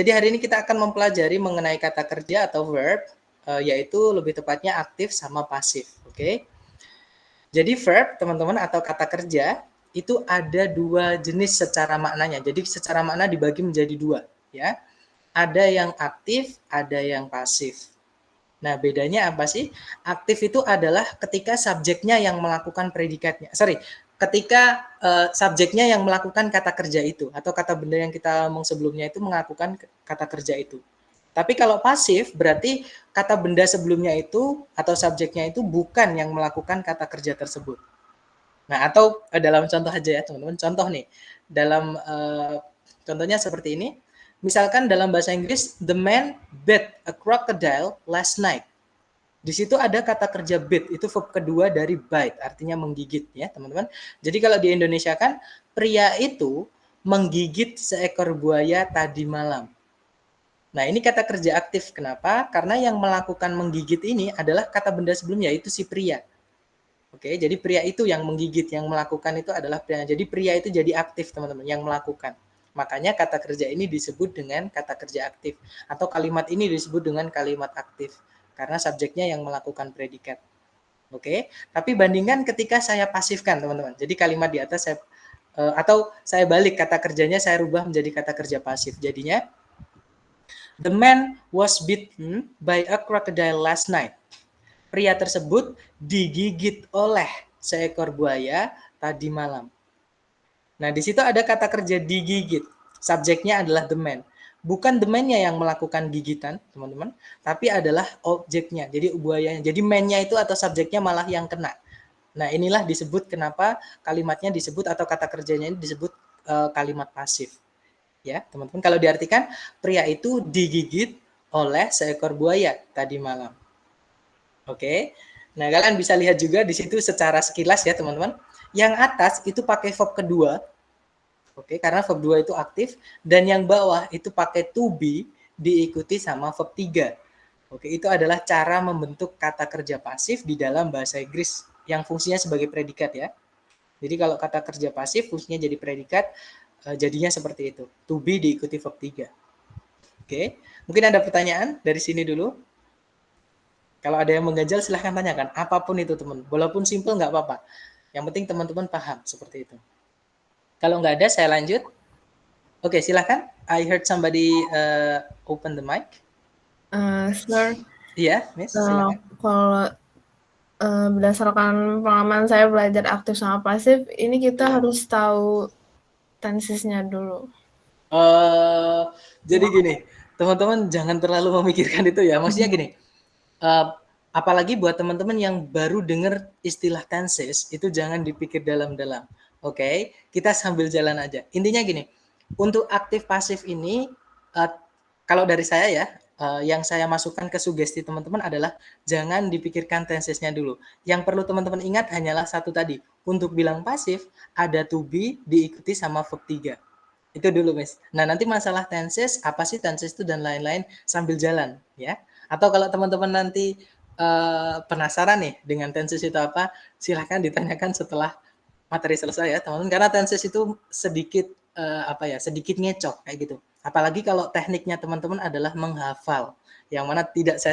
Jadi hari ini kita akan mempelajari mengenai kata kerja atau verb, yaitu lebih tepatnya aktif sama pasif. Oke. Jadi verb, teman-teman, atau kata kerja itu ada dua jenis secara maknanya. Jadi secara makna dibagi menjadi dua, ya. Ada yang aktif, ada yang pasif. Nah, bedanya apa sih? Aktif itu adalah ketika subjeknya yang melakukan predikatnya. Ketika subjeknya yang melakukan kata kerja itu, atau kata benda yang kita ngomong sebelumnya itu melakukan kata kerja itu. Tapi kalau pasif berarti kata benda sebelumnya itu atau subjeknya itu bukan yang melakukan kata kerja tersebut. Nah, atau dalam contoh aja ya teman-teman, contoh nih, dalam contohnya seperti ini, misalkan dalam bahasa Inggris, the man bit a crocodile last night. Di situ ada kata kerja bit, itu verb kedua dari bite, artinya menggigit ya teman-teman. Jadi kalau di Indonesia kan, pria itu menggigit seekor buaya tadi malam. Nah, ini kata kerja aktif. Kenapa? Karena yang melakukan menggigit ini adalah kata benda sebelumnya, yaitu si pria. Oke, jadi pria itu yang menggigit, yang melakukan itu adalah pria. Jadi pria itu jadi aktif, teman-teman, yang melakukan. Makanya kata kerja ini disebut dengan kata kerja aktif. Atau kalimat ini disebut dengan kalimat aktif. Karena subjeknya yang melakukan predikat. Oke, tapi bandingkan ketika saya pasifkan, teman-teman. Jadi kalimat di atas atau saya balik kata kerjanya, saya rubah menjadi kata kerja pasif. Jadinya, the man was bitten by a crocodile last night. Pria tersebut digigit oleh seekor buaya tadi malam. Nah, di situ ada kata kerja digigit. Subjeknya adalah the man. Bukan the man-nya yang melakukan gigitan, teman-teman, tapi adalah objeknya. Jadi buayanya. Jadi man-nya itu atau subjeknya malah yang kena. Nah, inilah disebut kenapa kalimatnya disebut atau kata kerjanya ini disebut kalimat pasif. Ya, teman-teman, kalau diartikan pria itu digigit oleh seekor buaya tadi malam. Oke. Nah, kalian bisa lihat juga di situ secara sekilas ya, teman-teman. Yang atas itu pakai verb kedua. Oke, karena verb 2 itu aktif, dan yang bawah itu pakai to be diikuti sama verb 3. Oke, itu adalah cara membentuk kata kerja pasif di dalam bahasa Inggris yang fungsinya sebagai predikat ya. Jadi kalau kata kerja pasif fungsinya jadi predikat, jadinya seperti itu. To be diikuti verb 3. Oke, mungkin ada pertanyaan dari sini dulu. Kalau ada yang mengganjal silahkan tanyakan. Apapun itu teman. Walaupun simple nggak apa-apa. Yang penting teman-teman paham seperti itu. Kalau nggak ada saya lanjut. Oke, silahkan. I heard somebody open the mic. Sir. Iya, Miss, silakan. Kalau berdasarkan pengalaman saya belajar aktif sama pasif, ini kita harus tahu tensesnya dulu. Jadi gini, teman-teman jangan terlalu memikirkan itu ya. Maksudnya gini, apalagi buat teman-teman yang baru dengar istilah tenses, itu jangan dipikir dalam-dalam. Oke, kita sambil jalan aja. Intinya gini, untuk aktif pasif ini, kalau dari saya ya, yang saya masukkan ke sugesti teman-teman adalah jangan dipikirkan tensesnya dulu. Yang perlu teman-teman ingat hanyalah satu tadi. Untuk bilang pasif, ada to be diikuti sama verb 3. Itu dulu, Miss. Nah, nanti masalah tenses, apa sih tenses itu dan lain-lain sambil jalan, ya. Atau kalau teman-teman nanti penasaran nih dengan tenses itu apa, silahkan ditanyakan setelah materi selesai ya, teman-teman. Karena tenses itu sedikit sedikit ngecok kayak gitu. Apalagi kalau tekniknya teman-teman adalah menghafal, yang mana tidak saya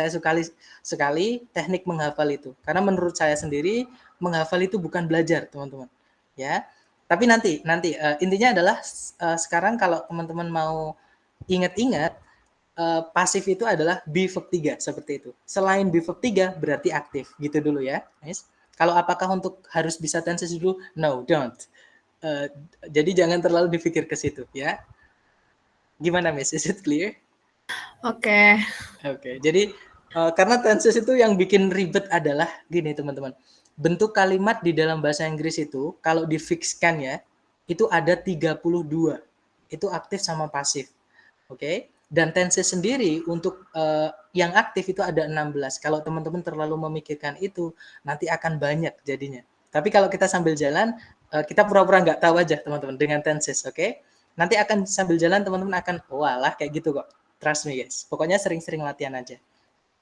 sekali teknik menghafal itu. Karena menurut saya sendiri menghafal itu bukan belajar, teman-teman. Ya. Tapi nanti intinya adalah sekarang kalau teman-teman mau ingat-ingat, pasif itu adalah be verb 3 seperti itu. Selain be verb 3 berarti aktif gitu dulu ya, Miss. Kalau apakah untuk harus bisa tenses dulu? No, don't. Jadi jangan terlalu dipikir ke situ ya. Gimana, Miss? Is it clear? Oke. Oke. Jadi karena tenses itu yang bikin ribet adalah gini, teman-teman. Bentuk kalimat di dalam bahasa Inggris itu kalau difikskan ya, itu ada 32. Itu aktif sama pasif. Oke. Dan tenses sendiri untuk yang aktif itu ada 16. Kalau teman-teman terlalu memikirkan itu, nanti akan banyak jadinya. Tapi kalau kita sambil jalan, kita pura-pura nggak tahu aja teman-teman dengan tenses, oke? Nanti akan sambil jalan teman-teman akan, walah kayak gitu kok. Trust me guys. Pokoknya sering-sering latihan aja.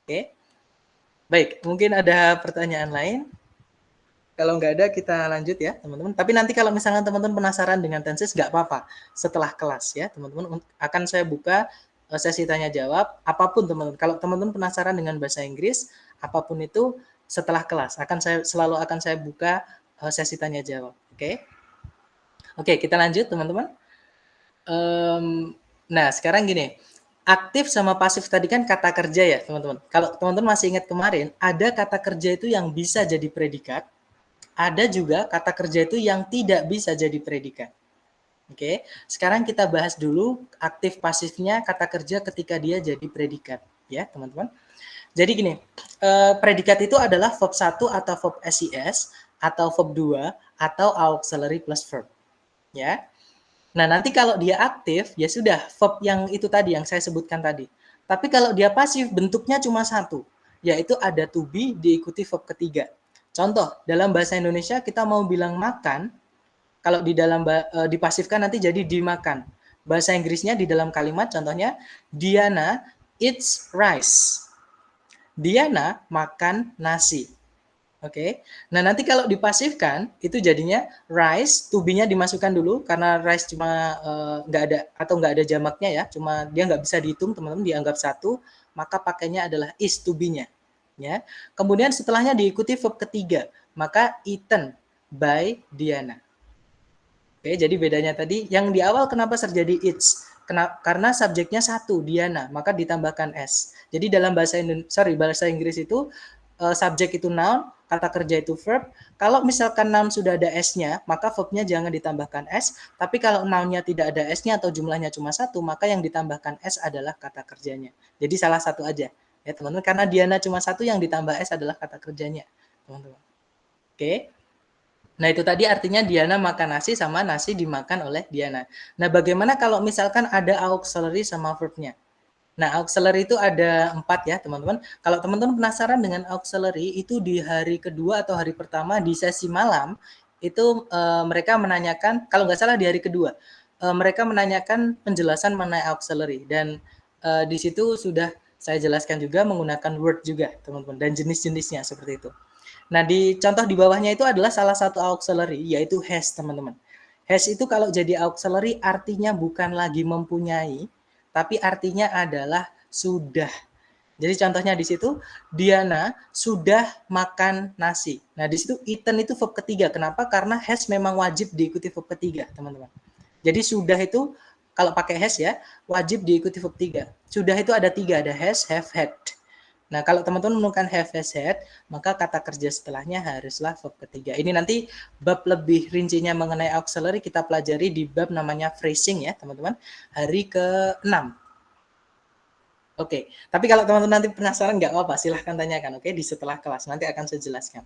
Oke? Baik, mungkin ada pertanyaan lain? Kalau nggak ada kita lanjut ya teman-teman. Tapi nanti kalau misalnya teman-teman penasaran dengan tenses nggak apa-apa. Setelah kelas ya teman-teman akan saya buka sesi tanya jawab apapun teman-teman. Kalau teman-teman penasaran dengan bahasa Inggris apapun itu setelah kelas selalu akan saya buka sesi tanya jawab. Oke? Oke, kita lanjut teman-teman. Nah sekarang gini. Aktif sama pasif tadi kan kata kerja ya teman-teman. Kalau teman-teman masih ingat kemarin ada kata kerja itu yang bisa jadi predikat. Ada juga kata kerja itu yang tidak bisa jadi predikat. Oke, sekarang kita bahas dulu aktif pasifnya kata kerja ketika dia jadi predikat, ya teman-teman. Jadi gini, predikat itu adalah verb 1 atau verb SIS, atau verb 2, atau auxiliary plus verb. Ya. Nah, nanti kalau dia aktif, ya sudah, verb yang itu tadi, yang saya sebutkan tadi. Tapi kalau dia pasif, bentuknya cuma satu, yaitu ada to be diikuti verb ketiga. Contoh, dalam bahasa Indonesia kita mau bilang makan, kalau di dalam dipasifkan nanti jadi dimakan. Bahasa Inggrisnya di dalam kalimat contohnya Diana eats rice. Diana makan nasi. Oke. Nah, nanti kalau dipasifkan itu jadinya rice, to be-nya dimasukkan dulu karena rice cuma nggak ada atau nggak ada jamaknya ya, cuma dia nggak bisa dihitung teman-teman, dianggap satu, maka pakainya adalah is to be-nya. Ya. Kemudian setelahnya diikuti verb ketiga, maka eaten by Diana. Oke, jadi bedanya tadi yang di awal kenapa terjadi it's? Karena subjeknya satu, Diana, maka ditambahkan s. Jadi dalam bahasa Inggris itu subjek itu noun, kata kerja itu verb. Kalau misalkan noun sudah ada s-nya, maka verbnya jangan ditambahkan s. Tapi kalau noun-nya tidak ada s-nya atau jumlahnya cuma satu, maka yang ditambahkan s adalah kata kerjanya. Jadi salah satu aja, ya teman-teman. Karena Diana cuma satu, yang ditambah s adalah kata kerjanya, teman-teman. Oke. Nah, itu tadi artinya Diana makan nasi sama nasi dimakan oleh Diana. Nah, bagaimana kalau misalkan ada auxiliary sama verb-nya? Nah, auxiliary itu ada 4 ya, teman-teman. Kalau teman-teman penasaran dengan auxiliary, itu di hari kedua atau hari pertama di sesi malam, itu mereka menanyakan, kalau nggak salah di hari kedua, mereka menanyakan penjelasan mengenai auxiliary. Dan di situ sudah saya jelaskan juga menggunakan word juga, teman-teman, dan jenis-jenisnya seperti itu. Nah, di contoh di bawahnya itu adalah salah satu auxiliary, yaitu has, teman-teman. Has itu kalau jadi auxiliary artinya bukan lagi mempunyai, tapi artinya adalah sudah. Jadi contohnya di situ, Diana sudah makan nasi. Nah, di situ eaten itu verb ketiga. Kenapa? Karena has memang wajib diikuti verb ketiga, teman-teman. Jadi sudah itu, kalau pakai has ya, wajib diikuti verb 3. Sudah itu ada 3, ada has, have, had. Nah, kalau teman-teman menemukan have, has, had, maka kata kerja setelahnya haruslah verb ketiga. Ini nanti bab lebih rincinya mengenai auxiliary kita pelajari di bab namanya phrasing ya, teman-teman. Hari ke-6. Oke, tapi kalau teman-teman nanti penasaran nggak apa-apa, silahkan tanyakan, oke, di setelah kelas. Nanti akan saya jelaskan.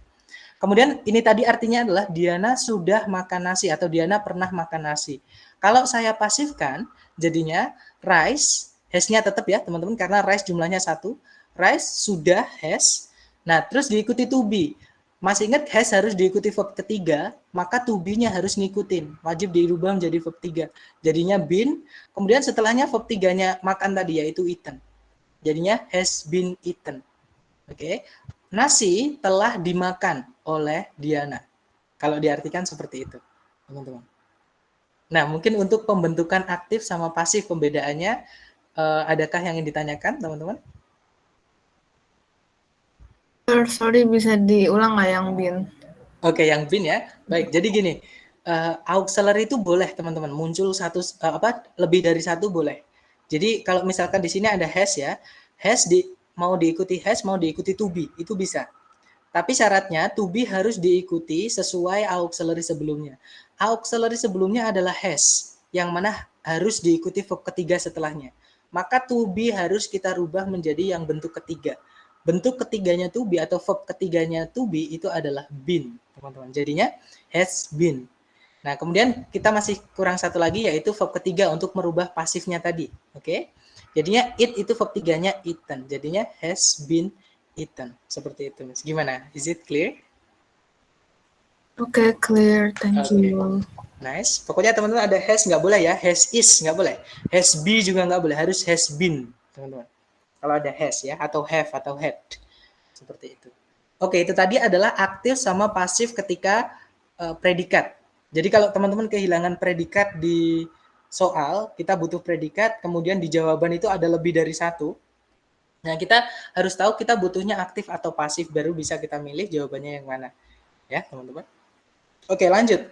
Kemudian ini tadi artinya adalah Diana sudah makan nasi atau Diana pernah makan nasi. Kalau saya pasifkan, jadinya rice, has-nya tetap ya teman-teman, karena rice jumlahnya 1. Rice sudah has. Nah, terus diikuti to be. Masih ingat has harus diikuti verb ketiga, maka to be-nya harus ngikutin. Wajib dirubah menjadi verb 3. Jadinya been, kemudian setelahnya verb 3-nya makan tadi yaitu eaten. Jadinya has been eaten. Oke. Nasi telah dimakan oleh Diana. Kalau diartikan seperti itu, teman-teman. Nah, mungkin untuk pembentukan aktif sama pasif pembedaannya, adakah yang ingin ditanyakan, teman-teman? Sorry, bisa diulang nggak yang bin? Oke, yang bin ya. Baik, jadi gini, auxiliary itu boleh teman-teman muncul lebih dari satu boleh. Jadi kalau misalkan di sini ada has ya, has mau diikuti has, mau diikuti to be, itu bisa. Tapi syaratnya to be harus diikuti sesuai auxiliary sebelumnya. Auxiliary sebelumnya adalah has, yang mana harus diikuti verb ketiga setelahnya. Maka to be harus kita rubah menjadi yang bentuk ketiga. Bentuk ketiganya to be atau verb ketiganya to be itu adalah been, teman-teman. Jadinya has been. Nah, kemudian kita masih kurang satu lagi yaitu verb ketiga untuk merubah pasifnya tadi. Oke. Jadinya it itu verb tiganya eaten. Jadinya has been eaten. Seperti itu, Miss. Gimana? Is it clear? Oke, clear. Thank you. Nice. Pokoknya teman-teman ada has nggak boleh ya. Has is nggak boleh. Has be juga nggak boleh. Harus has been, teman-teman. Kalau ada has ya, atau have, atau had. Seperti itu. Oke, itu tadi adalah aktif sama pasif ketika predikat. Jadi kalau teman-teman kehilangan predikat di soal, kita butuh predikat, kemudian di jawaban itu ada lebih dari satu. Nah, kita harus tahu kita butuhnya aktif atau pasif, baru bisa kita milih jawabannya yang mana. Ya, teman-teman. Oke, lanjut.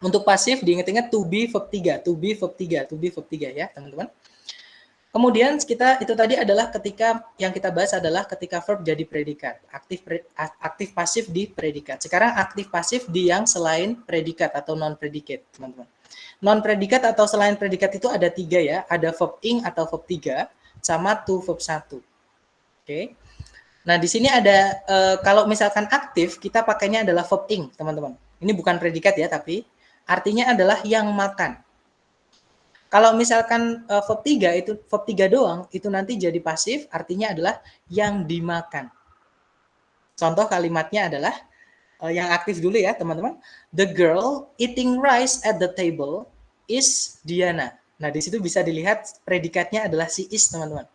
Untuk pasif, diingat-ingat to be verb 3, to be verb 3, to be verb 3 ya, teman-teman. Kemudian kita itu tadi adalah ketika yang kita bahas adalah ketika verb jadi predikat, aktif pasif di predikat. Sekarang aktif pasif di yang selain predikat atau non predikat, teman-teman. Non predikat atau selain predikat itu ada 3 ya, ada verb ing atau verb 3 sama to verb 1. Oke. Nah, di sini ada kalau misalkan aktif kita pakainya adalah verb ing, teman-teman. Ini bukan predikat ya, tapi artinya adalah yang makan. Kalau misalkan verb 3 itu verb 3 doang, itu nanti jadi pasif, artinya adalah yang dimakan. Contoh kalimatnya adalah yang aktif dulu ya, teman-teman. The girl eating rice at the table is Diana. Nah, di situ bisa dilihat predikatnya adalah si is, teman-teman.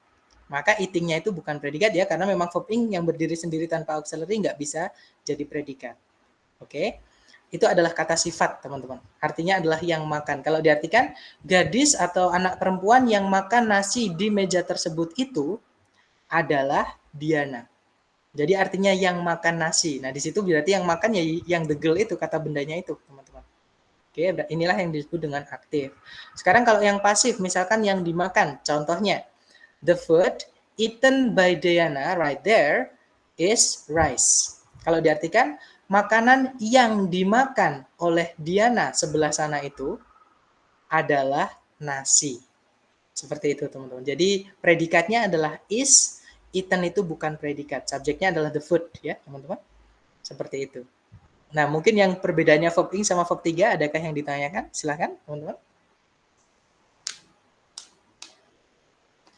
Maka eating-nya itu bukan predikat ya, karena memang verb ing yang berdiri sendiri tanpa auxiliary nggak bisa jadi predikat. Oke? Itu adalah kata sifat, teman-teman. Artinya adalah yang makan. Kalau diartikan, gadis atau anak perempuan yang makan nasi di meja tersebut itu adalah Diana. Jadi artinya yang makan nasi. Nah, di situ berarti yang makan ya yang the girl itu, kata bendanya itu, teman-teman. Oke, inilah yang disebut dengan aktif. Sekarang kalau yang pasif, misalkan yang dimakan. Contohnya, the food eaten by Diana right there is rice. Kalau diartikan, makanan yang dimakan oleh Diana sebelah sana itu adalah nasi. Seperti itu, teman-teman. Jadi predikatnya adalah is, eaten itu bukan predikat. Subjeknya adalah the food ya, teman-teman. Seperti itu. Nah, mungkin yang perbedaannya verb ing sama verb 3 adakah yang ditanyakan? Silahkan, teman-teman.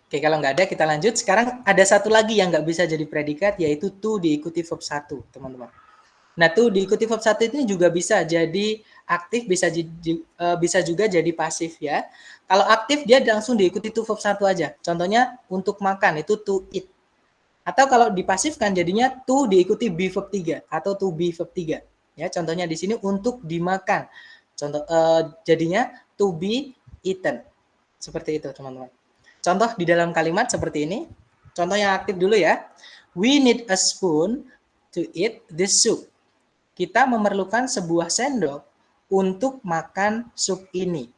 Oke, kalau nggak ada kita lanjut. Sekarang ada satu lagi yang nggak bisa jadi predikat, yaitu to diikuti verb 1, teman-teman. Nah, tuh diikuti verb 1 ini juga bisa jadi aktif, bisa juga jadi pasif ya. Kalau aktif dia langsung diikuti to verb 1 aja. Contohnya untuk makan itu to eat. Atau kalau dipasifkan jadinya to diikuti be verb 3 atau to be verb 3. Ya, contohnya di sini untuk dimakan. Contoh jadinya to be eaten. Seperti itu, teman-teman. Contoh di dalam kalimat seperti ini. Contoh yang aktif dulu ya. We need a spoon to eat this soup. Kita memerlukan sebuah sendok untuk makan sup ini.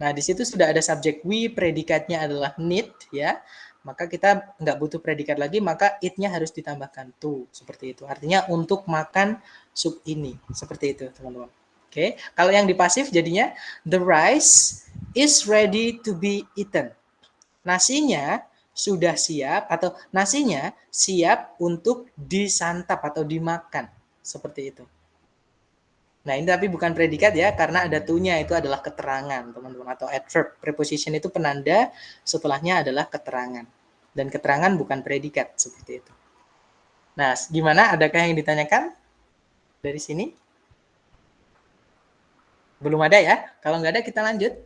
Nah, di situ sudah ada subjek we, predikatnya adalah need, ya. Maka kita nggak butuh predikat lagi, maka it-nya harus ditambahkan to, seperti itu. Artinya untuk makan sup ini, seperti itu, teman-teman. Oke, kalau yang di pasif jadinya the rice is ready to be eaten. Nasinya sudah siap atau nasinya siap untuk disantap atau dimakan. Seperti itu. Nah, ini tapi bukan predikat ya, karena ada to-nya, itu adalah keterangan, teman-teman, atau adverb. Preposition itu penanda, setelahnya adalah keterangan. Dan keterangan bukan predikat, seperti itu. Nah, gimana? Adakah yang ditanyakan dari sini? Belum ada ya? Kalau nggak ada, kita lanjut.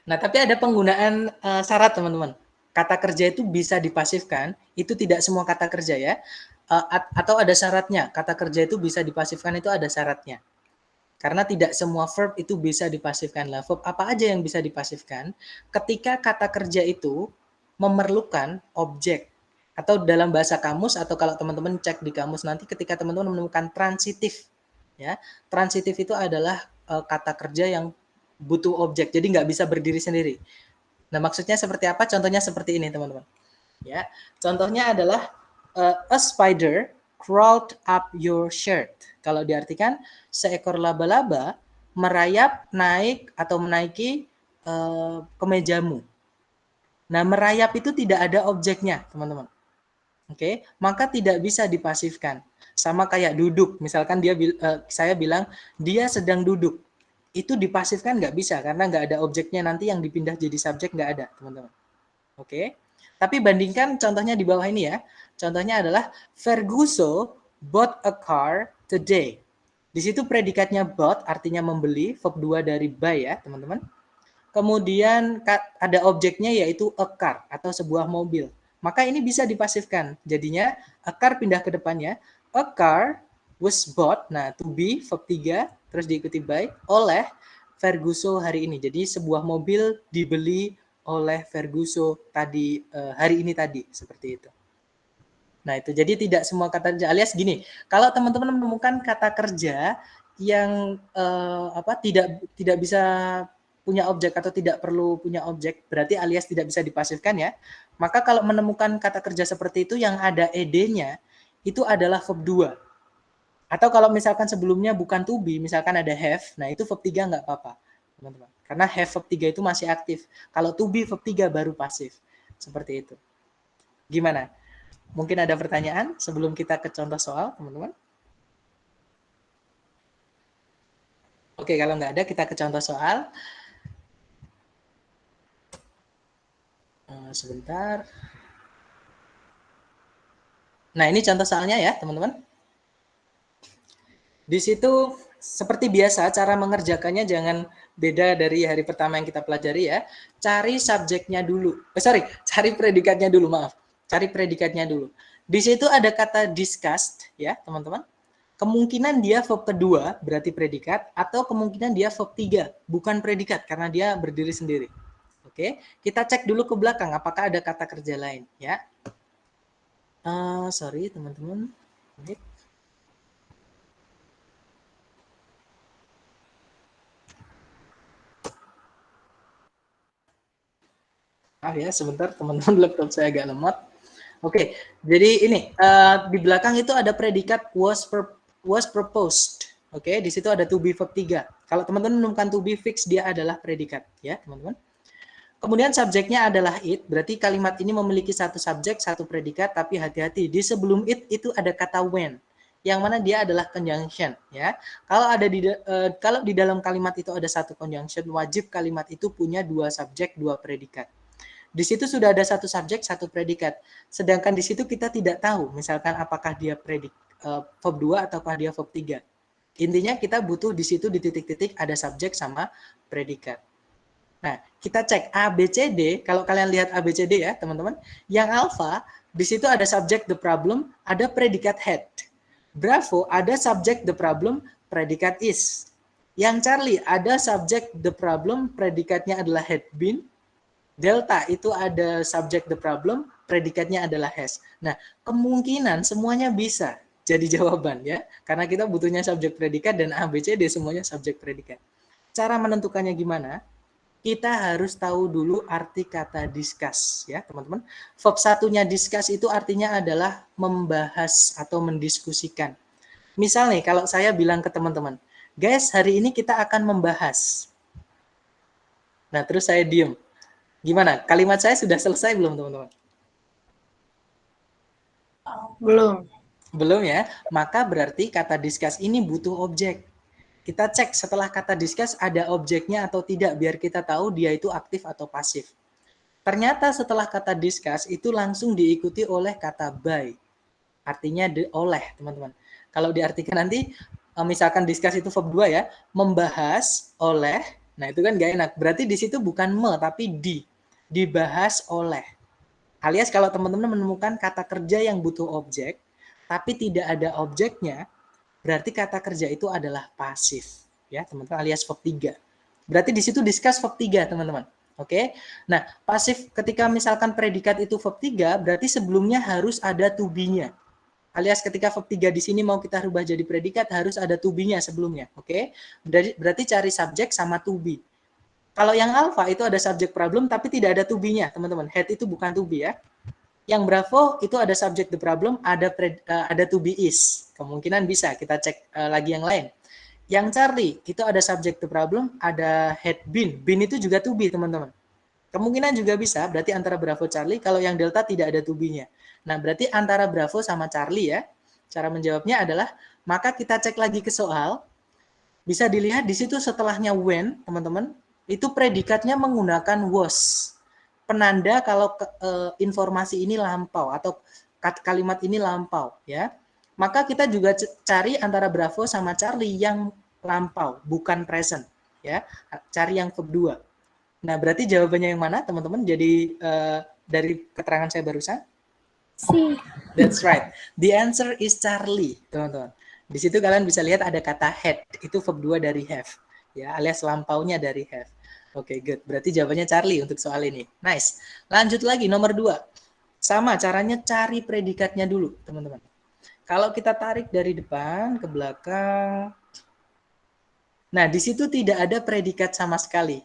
Nah, tapi ada penggunaan syarat, teman-teman. Kata kerja itu bisa dipasifkan, itu tidak semua kata kerja ya. Atau ada syaratnya, kata kerja itu bisa dipasifkan, itu ada syaratnya. Karena tidak semua verb itu bisa dipasifkan. Lah, verb apa aja yang bisa dipasifkan? Ketika kata kerja itu memerlukan objek. Atau dalam bahasa kamus, atau kalau teman-teman cek di kamus nanti ketika teman-teman menemukan transitif. Ya, transitif itu adalah kata kerja yang butuh objek, jadi nggak bisa berdiri sendiri. Nah, maksudnya seperti apa? Contohnya seperti ini, teman-teman. Ya, contohnya adalah a spider crawled up your shirt. Kalau diartikan seekor laba-laba merayap naik atau menaiki kemejamu. Nah, merayap itu tidak ada objeknya, teman-teman. Oke, maka tidak bisa dipasifkan. Sama kayak duduk, misalkan saya bilang dia sedang duduk. Itu dipasifkan nggak bisa karena nggak ada objeknya, nanti yang dipindah jadi subjek nggak ada, teman-teman. Oke, tapi bandingkan contohnya di bawah ini ya. Contohnya adalah Ferguson bought a car today. Di situ predikatnya bought artinya membeli, verb 2 dari buy ya, teman-teman. Kemudian ada objeknya yaitu a car atau sebuah mobil. Maka ini bisa dipasifkan. Jadinya a car pindah ke depannya, a car was bought, nah to be verb 3, terus diikuti by, oleh Ferguson hari ini. Jadi sebuah mobil dibeli oleh Ferguson tadi hari ini tadi, seperti itu. Nah itu, jadi tidak semua kata kerja, alias gini, kalau teman-teman menemukan kata kerja yang tidak bisa punya objek atau tidak perlu punya objek, berarti alias tidak bisa dipasifkan ya. Maka kalau menemukan kata kerja seperti itu yang ada ed-nya, itu adalah verb 2. Atau kalau misalkan sebelumnya bukan to be, misalkan ada have, nah itu verb 3 nggak apa-apa, teman-teman. Karena have verb 3 itu masih aktif. Kalau to be verb 3 baru pasif. Seperti itu. Gimana? Mungkin ada pertanyaan sebelum kita ke contoh soal, teman-teman? Oke, kalau nggak ada, kita ke contoh soal. Sebentar. Nah, ini contoh soalnya ya, teman-teman. Di situ, seperti biasa, cara mengerjakannya jangan beda dari hari pertama yang kita pelajari ya. Cari subjeknya dulu. Cari predikatnya dulu, maaf. Cari predikatnya dulu. Di situ ada kata discussed, ya, teman-teman. Kemungkinan dia verb kedua, berarti predikat, atau kemungkinan dia verb 3, bukan predikat, karena dia berdiri sendiri. Oke, kita cek dulu ke belakang, apakah ada kata kerja lain, ya. Sorry, teman-teman. Maaf ya, sebentar, teman-teman, laptop saya agak lemot. Oke, jadi ini di belakang itu ada predikat was proposed. Oke, di situ ada to be verb 3. Kalau teman-teman menemukan to be fix, dia adalah predikat, ya, teman-teman. Kemudian subjeknya adalah it, berarti kalimat ini memiliki satu subjek, satu predikat, tapi hati-hati, di sebelum it itu ada kata when, yang mana dia adalah conjunction, ya. Kalau di dalam kalimat itu ada satu conjunction, wajib kalimat itu punya dua subjek, dua predikat. Di situ sudah ada satu subjek, satu predikat. Sedangkan di situ kita tidak tahu, misalkan apakah dia verb 2 ataukah dia verb 3. Intinya kita butuh di situ di titik-titik ada subjek sama predikat. Nah, kita cek A, B, C, D. Kalau kalian lihat A, B, C, D ya, teman-teman. Yang alpha, di situ ada subjek the problem, ada predikat had. Bravo, ada subjek the problem, predikat is. Yang Charlie, ada subjek the problem, predikatnya adalah had been. Delta itu ada subject the problem, predikatnya adalah has. Nah, kemungkinan semuanya bisa jadi jawaban ya, karena kita butuhnya subjek predikat dan A, B, C, D semuanya subjek predikat. Cara menentukannya gimana? Kita harus tahu dulu arti kata discuss ya, teman-teman. Verb satunya discuss itu artinya adalah membahas atau mendiskusikan. Misal nih, kalau saya bilang ke teman-teman, guys, hari ini kita akan membahas. Nah, terus saya diem. Gimana? Kalimat saya sudah selesai belum, teman-teman? Belum. Belum ya? Maka berarti kata discuss ini butuh objek. Kita cek setelah kata discuss ada objeknya atau tidak, biar kita tahu dia itu aktif atau pasif. Ternyata setelah kata discuss itu langsung diikuti oleh kata by. Artinya oleh, teman-teman. Kalau diartikan nanti, misalkan discuss itu verb 2 ya, membahas oleh, nah itu kan gak enak. Berarti di situ bukan tapi dibahas oleh. Alias kalau teman-teman menemukan kata kerja yang butuh objek, tapi tidak ada objeknya, berarti kata kerja itu adalah pasif. Ya, teman-teman, alias verb 3. Berarti di situ discuss verb 3, teman-teman. Oke. Nah, pasif ketika misalkan predikat itu verb 3, berarti sebelumnya harus ada to be-nya. Alias ketika verb 3 di sini mau kita rubah jadi predikat, harus ada to be-nya sebelumnya. Oke. Berarti cari subjek sama to be. Kalau yang alpha itu ada subject problem tapi tidak ada to be-nya, teman-teman. Head itu bukan to be ya. Yang bravo itu ada subject the problem, ada to be is. Kemungkinan bisa kita cek lagi yang lain. Yang Charlie itu ada subject the problem, ada had been. Been itu juga to be, teman-teman. Kemungkinan juga bisa, berarti antara Bravo Charlie. Kalau yang Delta tidak ada to be-nya. Nah, berarti antara Bravo sama Charlie ya. Cara menjawabnya adalah, maka kita cek lagi ke soal. Bisa dilihat di situ setelahnya when, teman-teman. Itu predikatnya menggunakan was. Penanda kalau informasi ini lampau atau kalimat ini lampau ya. Maka kita juga cari antara Bravo sama Charlie yang lampau, bukan present ya. Cari yang verb 2. Nah, berarti jawabannya yang mana, teman-teman? Jadi dari keterangan saya barusan? C. That's right. The answer is Charlie, teman-teman. Di situ kalian bisa lihat ada kata had, itu verb 2 dari have. Ya, alias lampaunya dari have. Oke, good. Berarti jawabannya Charlie untuk soal ini. Nice. Lanjut lagi, nomor 2. Sama, caranya cari predikatnya dulu, teman-teman. Kalau kita tarik dari depan ke belakang, nah di situ tidak ada predikat sama sekali.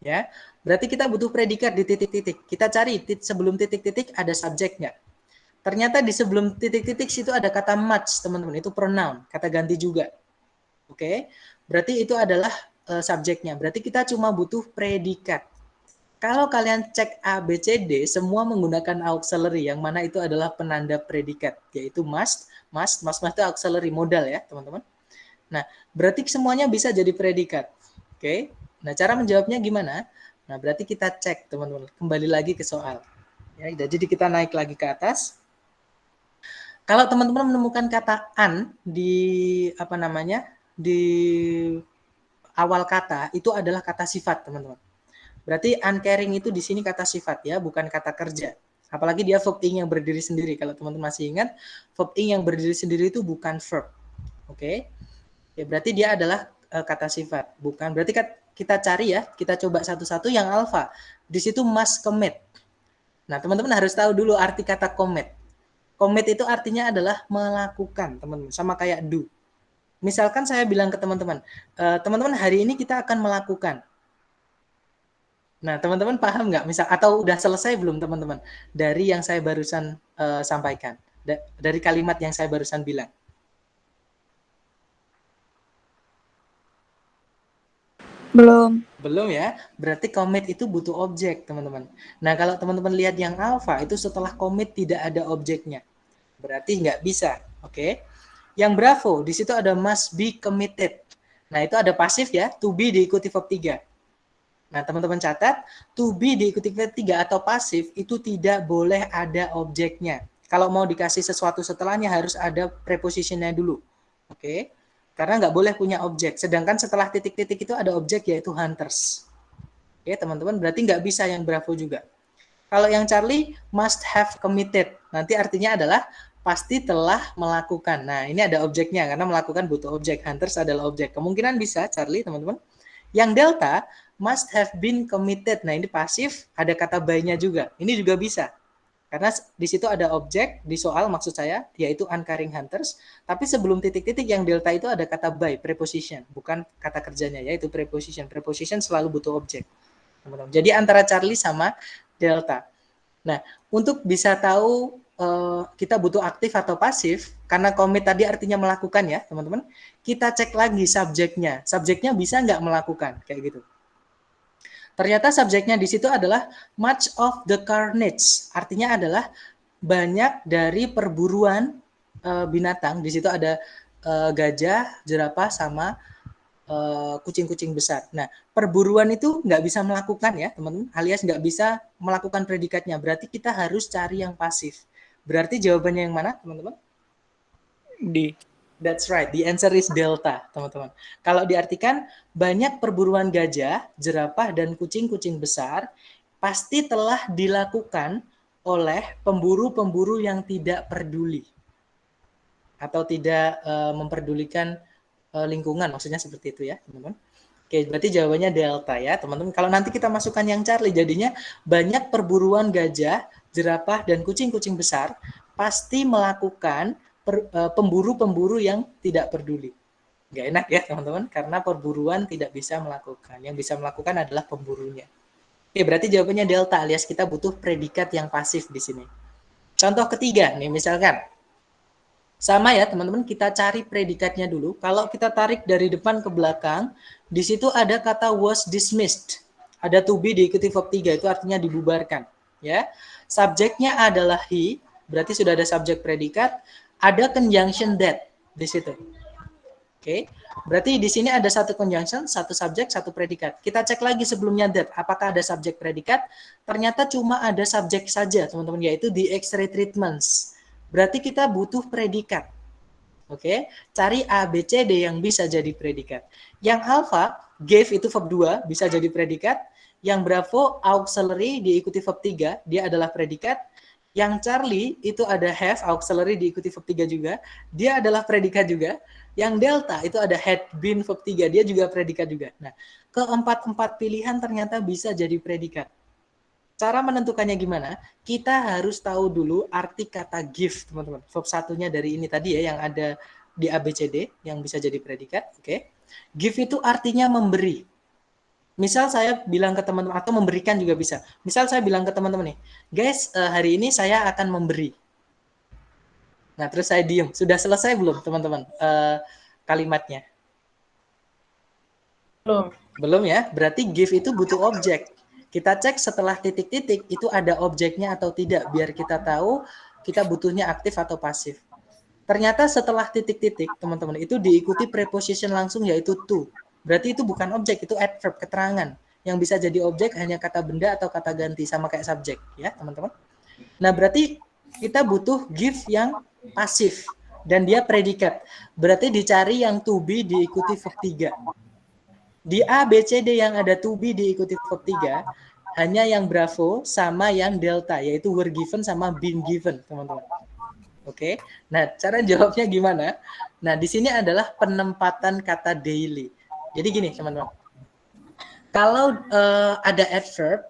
Ya, berarti kita butuh predikat di titik-titik. Kita cari sebelum titik-titik ada subjeknya. Ternyata di sebelum titik-titik situ ada kata much, teman-teman. Itu pronoun, kata ganti juga. Oke, berarti itu adalah subjeknya. Berarti kita cuma butuh predikat. Kalau kalian cek A, B, C, D, semua menggunakan auxiliary, yang mana itu adalah penanda predikat, yaitu must itu auxiliary modal ya, teman-teman. Nah, berarti semuanya bisa jadi predikat. Oke, nah cara menjawabnya gimana? Nah, berarti kita cek, teman-teman. Kembali lagi ke soal. Ya, jadi kita naik lagi ke atas. Kalau teman-teman menemukan kata an di di awal kata, itu adalah kata sifat, teman-teman. Berarti uncaring itu di sini kata sifat ya, bukan kata kerja. Apalagi dia verb ing yang berdiri sendiri. Kalau teman-teman masih ingat, verb ing yang berdiri sendiri itu bukan verb. Oke. Ya, berarti dia adalah kata sifat, bukan. Berarti kita cari ya, kita coba satu-satu yang alfa. Di situ must commit. Nah, teman-teman harus tahu dulu arti kata commit. Commit itu artinya adalah melakukan, teman-teman, sama kayak do. Misalkan saya bilang ke teman-teman, teman-teman hari ini kita akan melakukan. Nah, teman-teman paham nggak? Misal atau udah selesai belum teman-teman dari yang saya barusan sampaikan, dari kalimat yang saya barusan bilang? Belum. Belum ya? Berarti commit itu butuh objek, teman-teman. Nah, kalau teman-teman lihat yang alpha itu setelah commit tidak ada objeknya. Berarti nggak bisa, oke? Yang bravo, di situ ada must be committed. Nah, itu ada pasif ya, to be diikuti verb 3. Nah, teman-teman catat, to be diikuti verb 3 atau pasif itu tidak boleh ada objeknya. Kalau mau dikasih sesuatu setelahnya harus ada prepositionnya dulu. Oke? Karena nggak boleh punya objek. Sedangkan setelah titik-titik itu ada objek yaitu hunters. Oke, teman-teman, berarti nggak bisa yang bravo juga. Kalau yang Charlie, must have committed. Nanti artinya adalah pasti telah melakukan. Nah, ini ada objeknya, karena melakukan butuh objek. Hunters adalah objek. Kemungkinan bisa, Charlie, teman-teman. Yang Delta, must have been committed. Nah, ini pasif, ada kata by-nya juga. Ini juga bisa. Karena di situ ada objek, di soal maksud saya, yaitu uncaring hunters. Tapi sebelum titik-titik yang delta itu ada kata by, preposition. Bukan kata kerjanya, yaitu preposition. Preposition selalu butuh objek. Teman-teman. Jadi antara Charlie sama delta. Nah, untuk bisa tahu kita butuh aktif atau pasif, karena commit tadi artinya melakukan ya, teman-teman. Kita cek lagi subjeknya. Subjeknya bisa nggak melakukan, kayak gitu. Ternyata subjeknya di situ adalah much of the carnage. Artinya adalah banyak dari perburuan binatang. Di situ ada gajah, jerapah, sama kucing-kucing besar. Nah, perburuan itu nggak bisa melakukan ya, teman-teman. Alias nggak bisa melakukan predikatnya. Berarti kita harus cari yang pasif. Berarti jawabannya yang mana, teman-teman? D. That's right, the answer is delta, teman-teman. Kalau diartikan, banyak perburuan gajah, jerapah, dan kucing-kucing besar pasti telah dilakukan oleh pemburu-pemburu yang tidak peduli atau tidak memperdulikan lingkungan, maksudnya seperti itu ya, teman-teman. Oke, berarti jawabannya delta ya, teman-teman. Kalau nanti kita masukkan yang Charlie, jadinya banyak perburuan gajah, jerapah, dan kucing-kucing besar pasti melakukan pemburu-pemburu yang tidak peduli. Nggak enak ya, teman-teman, karena perburuan tidak bisa melakukan. Yang bisa melakukan adalah pemburunya. Oke, berarti jawabannya delta, alias kita butuh predikat yang pasif di sini. Contoh ketiga, nih misalkan. Sama ya, teman-teman, kita cari predikatnya dulu. Kalau kita tarik dari depan ke belakang, di situ ada kata was dismissed. Ada to be diikuti verb 3, itu artinya dibubarkan. Ya, subjeknya adalah he, berarti sudah ada subjek predikat. Ada conjunction that di situ. Oke, berarti di sini ada satu conjunction, satu subjek, satu predikat. Kita cek lagi sebelumnya that, apakah ada subjek predikat? Ternyata cuma ada subjek saja, teman-teman, yaitu the X-ray treatments. Berarti kita butuh predikat. Oke, cari A, B, C, D yang bisa jadi predikat. Yang alpha, gave itu verb 2, bisa jadi predikat. Yang bravo, auxiliary diikuti verb 3, dia adalah predikat. Yang Charlie itu ada have, auxiliary diikuti verb 3 juga. Dia adalah predikat juga. Yang Delta itu ada had been verb 3. Dia juga predikat juga. Nah, keempat-empat pilihan ternyata bisa jadi predikat. Cara menentukannya gimana? Kita harus tahu dulu arti kata give, teman-teman. Verb satunya dari ini tadi ya, yang ada di ABCD, yang bisa jadi predikat. Oke. Give itu artinya memberi. Misal saya bilang ke teman-teman, atau memberikan juga bisa. Misal saya bilang ke teman-teman nih, guys, hari ini saya akan memberi. Nah, terus saya diem. Sudah selesai belum, teman-teman, kalimatnya? Belum. Belum ya? Berarti give itu butuh objek. Kita cek setelah titik-titik itu ada objeknya atau tidak, biar kita tahu kita butuhnya aktif atau pasif. Ternyata setelah titik-titik, teman-teman, itu diikuti preposition langsung, yaitu to. Berarti itu bukan objek, itu adverb, keterangan. Yang bisa jadi objek hanya kata benda atau kata ganti, sama kayak subjek, ya teman-teman. Nah, berarti kita butuh give yang pasif, dan dia predikat. Berarti dicari yang to be diikuti verb 3. Di A, B, C, D yang ada to be diikuti verb 3, hanya yang Bravo sama yang Delta, yaitu were given sama been given, teman-teman. Oke, nah cara jawabnya gimana? Nah, di sini adalah penempatan kata daily. Jadi gini, teman-teman. Kalau ada adverb,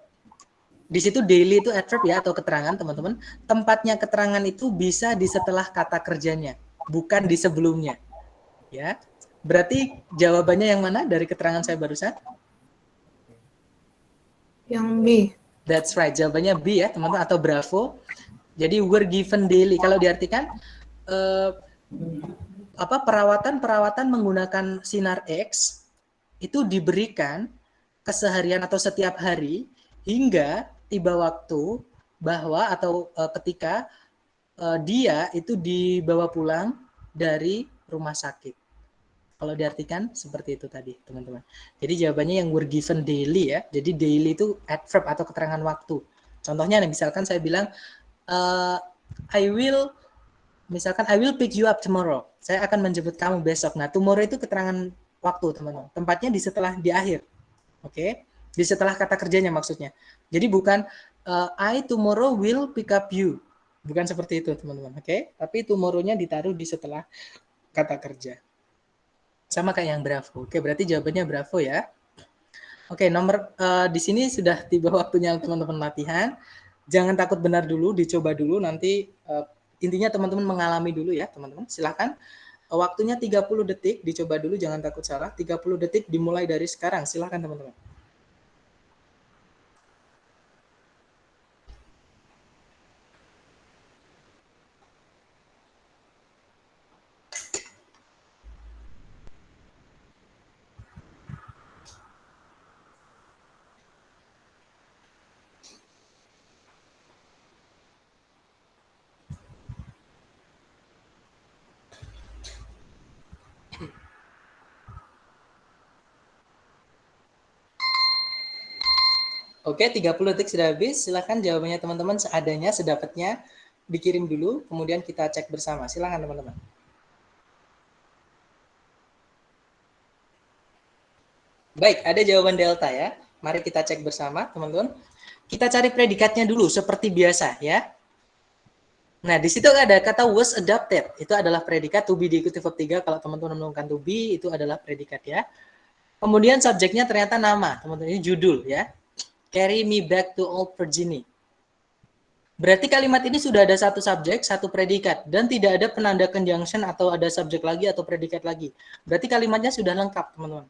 di situ daily itu adverb ya, atau keterangan, teman-teman. Tempatnya keterangan itu bisa di setelah kata kerjanya, bukan di sebelumnya. Ya. Berarti jawabannya yang mana dari keterangan saya barusan? Yang B. That's right, jawabannya B ya, teman-teman, atau Bravo. Jadi were given daily. Kalau diartikan perawatan menggunakan sinar X itu diberikan keseharian atau setiap hari hingga tiba waktu bahwa atau ketika dia itu dibawa pulang dari rumah sakit. Kalau diartikan seperti itu tadi, teman-teman. Jadi jawabannya yang were given daily ya. Jadi daily itu adverb atau keterangan waktu. Contohnya misalkan saya bilang I will pick you up tomorrow. Saya akan menjemput kamu besok. Nah, tomorrow itu keterangan waktu, teman-teman. Tempatnya di akhir. Oke? Di setelah kata kerjanya maksudnya. Jadi bukan I tomorrow will pick up you. Bukan seperti itu, teman-teman. Oke? Tapi tomorrow-nya ditaruh di setelah kata kerja. Sama kayak yang Bravo. Oke, berarti jawabannya Bravo ya. Oke, di sini sudah tiba waktunya teman-teman latihan. Jangan takut benar dulu, dicoba dulu. Nanti intinya teman-teman mengalami dulu ya, teman-teman. Silahkan. Waktunya 30 detik, dicoba dulu, jangan takut salah. 30 detik dimulai dari sekarang. Silahkan teman-teman. Oke, 30 detik sudah habis. Silahkan jawabannya teman-teman seadanya, sedapatnya. Dikirim dulu, kemudian kita cek bersama. Silahkan teman-teman. Baik, ada jawaban Delta ya. Mari kita cek bersama, teman-teman. Kita cari predikatnya dulu, seperti biasa ya. Nah, di situ ada kata was adopted. Itu adalah predikat, to be diikuti verb 3. Kalau teman-teman menemukan to be, itu adalah predikat ya. Kemudian subjeknya ternyata nama, teman-teman. Ini judul ya. Carry me back to old Virginia. Berarti kalimat ini sudah ada satu subjek, satu predikat. Dan tidak ada penanda conjunction atau ada subjek lagi atau predikat lagi. Berarti kalimatnya sudah lengkap, teman-teman.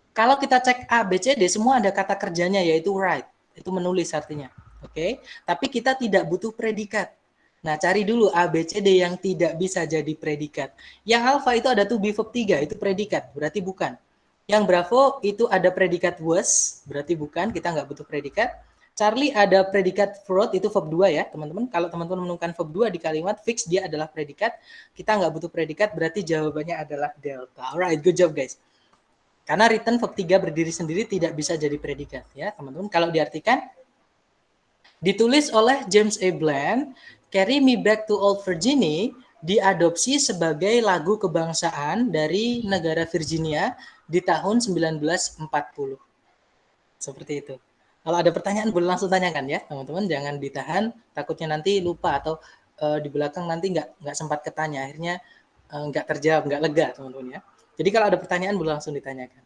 Kalau kita cek A, B, C, D, semua ada kata kerjanya, yaitu write. Itu menulis artinya. Oke. Tapi kita tidak butuh predikat. Nah, cari dulu A, B, C, D yang tidak bisa jadi predikat. Yang alpha itu ada to be verb 3, itu predikat. Berarti bukan. Yang Bravo itu ada predikat was, berarti bukan, kita nggak butuh predikat. Charlie ada predikat fraud, itu verb 2 ya, teman-teman. Kalau teman-teman menemukan verb 2 di kalimat, fix dia adalah predikat. Kita nggak butuh predikat, berarti jawabannya adalah Delta. Alright, good job guys. Karena written verb 3 berdiri sendiri tidak bisa jadi predikat ya, teman-teman. Kalau diartikan, ditulis oleh James A. Bland, Carry Me Back to Old Virginia, diadopsi sebagai lagu kebangsaan dari negara Virginia di tahun 1940. Seperti itu. Kalau ada pertanyaan boleh langsung tanyakan ya, teman-teman. Jangan ditahan, takutnya nanti lupa atau di belakang nanti nggak sempat ketanya, akhirnya nggak terjawab, nggak lega, teman-teman ya. Jadi kalau ada pertanyaan boleh langsung ditanyakan.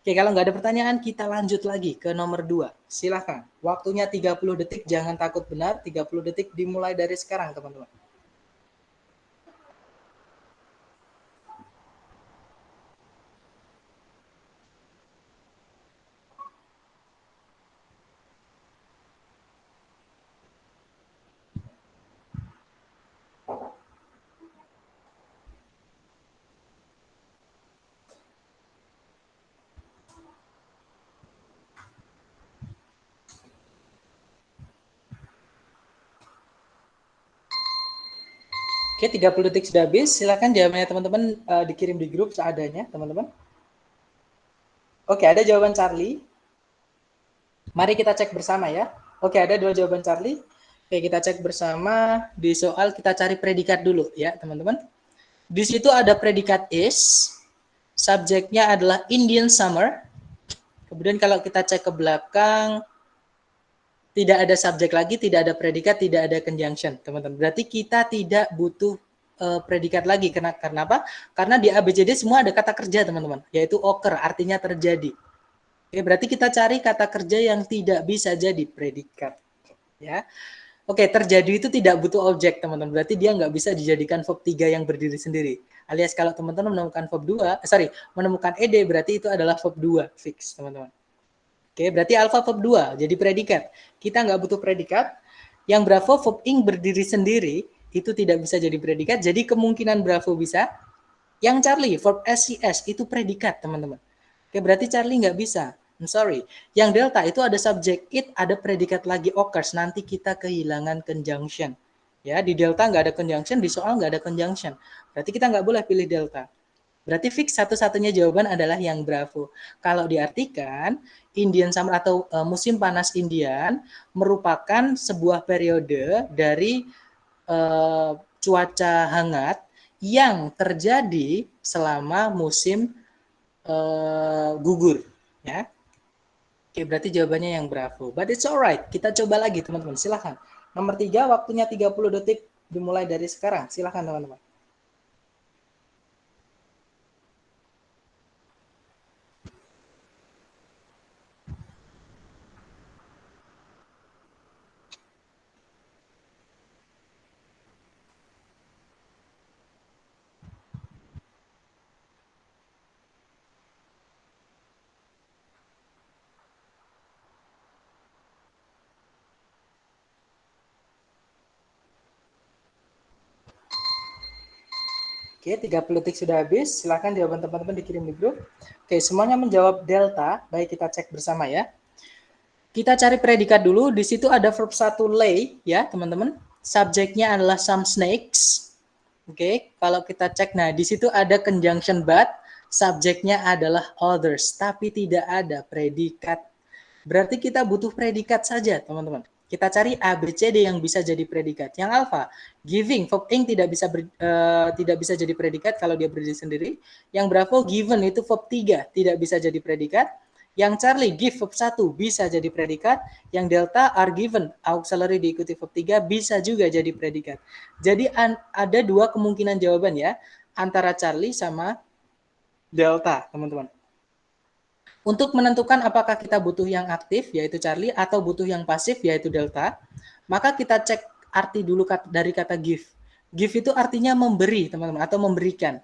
Oke, kalau nggak ada pertanyaan, kita lanjut lagi ke nomor 2. Silahkan. Waktunya 30 detik, jangan takut benar. 30 detik dimulai dari sekarang, teman-teman. Oke, 30 detik sudah habis. Silakan jawabannya teman-teman dikirim di grup seadanya, teman-teman. Oke, ada jawaban Charlie. Mari kita cek bersama ya. Oke, ada 2 jawaban Charlie. Oke, kita cek bersama. Di soal kita cari predikat dulu ya, teman-teman. Di situ ada predikat is. Subjeknya adalah Indian summer. Kemudian kalau kita cek ke belakang, tidak ada subjek lagi, tidak ada predikat, tidak ada conjunction, teman-teman. Berarti kita tidak butuh predikat lagi. Kenapa? Karena di ABCD semua ada kata kerja, teman-teman, yaitu occur, artinya terjadi. Oke, berarti kita cari kata kerja yang tidak bisa jadi predikat. Ya. Oke, terjadi itu tidak butuh objek, teman-teman. Berarti dia nggak bisa dijadikan verb 3 yang berdiri sendiri. Alias kalau teman-teman menemukan verb 2, menemukan ed, berarti itu adalah verb 2, fix, teman-teman. Oke, berarti alpha verb 2 jadi predikat. Kita nggak butuh predikat. Yang bravo verb ing berdiri sendiri itu tidak bisa jadi predikat. Jadi kemungkinan bravo bisa. Yang Charlie verb SCS itu predikat, teman-teman. Oke, berarti Charlie nggak bisa. I'm sorry. Yang delta itu ada subject it, ada predikat lagi occurs. Nanti kita kehilangan conjunction. Ya, di delta nggak ada conjunction, di soal nggak ada conjunction. Berarti kita nggak boleh pilih delta. Berarti fix satu-satunya jawaban adalah yang bravo. Kalau diartikan, Indian summer atau musim panas Indian merupakan sebuah periode dari cuaca hangat yang terjadi selama musim gugur. Ya. Oke, berarti jawabannya yang bravo. But it's alright. Kita coba lagi, teman-teman. Silahkan. Nomor 3, waktunya 30 detik dimulai dari sekarang. Silahkan, teman-teman. Oke, 30 detik sudah habis. Silahkan jawaban teman-teman dikirim di grup. Oke, semuanya menjawab delta. Baik, kita cek bersama ya. Kita cari predikat dulu. Di situ ada verb 1 lay ya, teman-teman. Subjeknya adalah some snakes. Oke, kalau kita cek, nah di situ ada conjunction but. Subjeknya adalah others, tapi tidak ada predikat. Berarti kita butuh predikat saja, teman-teman. Kita cari ABCD yang bisa jadi predikat. Yang alpha, giving, verb ing tidak bisa jadi predikat kalau dia berdiri sendiri. Yang bravo, given itu verb 3 tidak bisa jadi predikat. Yang Charlie, give verb 1 bisa jadi predikat. Yang delta, are given, auxiliary diikuti verb 3 bisa juga jadi predikat. Jadi ada 2 kemungkinan jawaban ya, antara Charlie sama delta, teman-teman. Untuk menentukan apakah kita butuh yang aktif, yaitu Charlie, atau butuh yang pasif, yaitu delta, maka kita cek arti dulu dari kata give. Give itu artinya memberi, teman-teman, atau memberikan.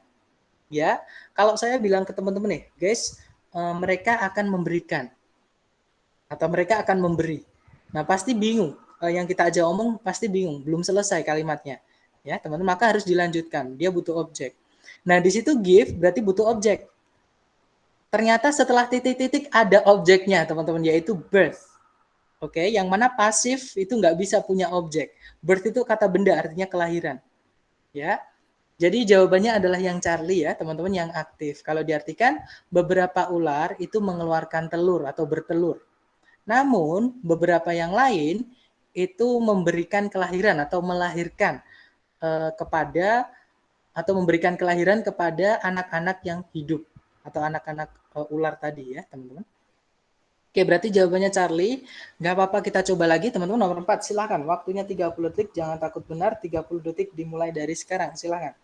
Ya, kalau saya bilang ke teman-teman nih, guys, mereka akan memberikan, atau mereka akan memberi. Nah, pasti bingung. Yang kita aja omong pasti bingung, belum selesai kalimatnya. Ya, teman-teman, maka harus dilanjutkan. Dia butuh objek. Nah, di situ give berarti butuh objek. Ternyata setelah titik-titik ada objeknya, teman-teman, yaitu birth. Oke, yang mana pasif itu nggak bisa punya objek. Birth itu kata benda, artinya kelahiran. Ya, jadi jawabannya adalah yang Charlie ya, teman-teman, yang aktif. Kalau diartikan, beberapa ular itu mengeluarkan telur atau bertelur. Namun, beberapa yang lain itu memberikan kelahiran atau melahirkan kepada atau memberikan kelahiran kepada anak-anak yang hidup atau anak-anak ular tadi ya, teman-teman. Oke, berarti jawabannya Charlie. Nggak apa-apa, kita coba lagi. Teman-teman nomor 4, silakan. Waktunya 30 detik, jangan takut benar. 30 detik dimulai dari sekarang, silakan.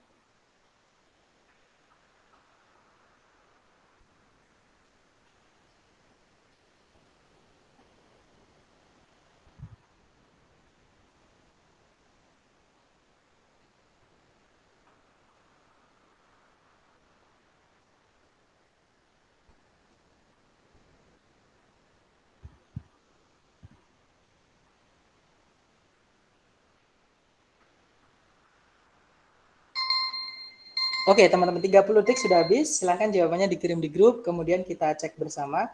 Oke, teman-teman, 30 detik sudah habis. Silahkan jawabannya dikirim di grup, kemudian kita cek bersama.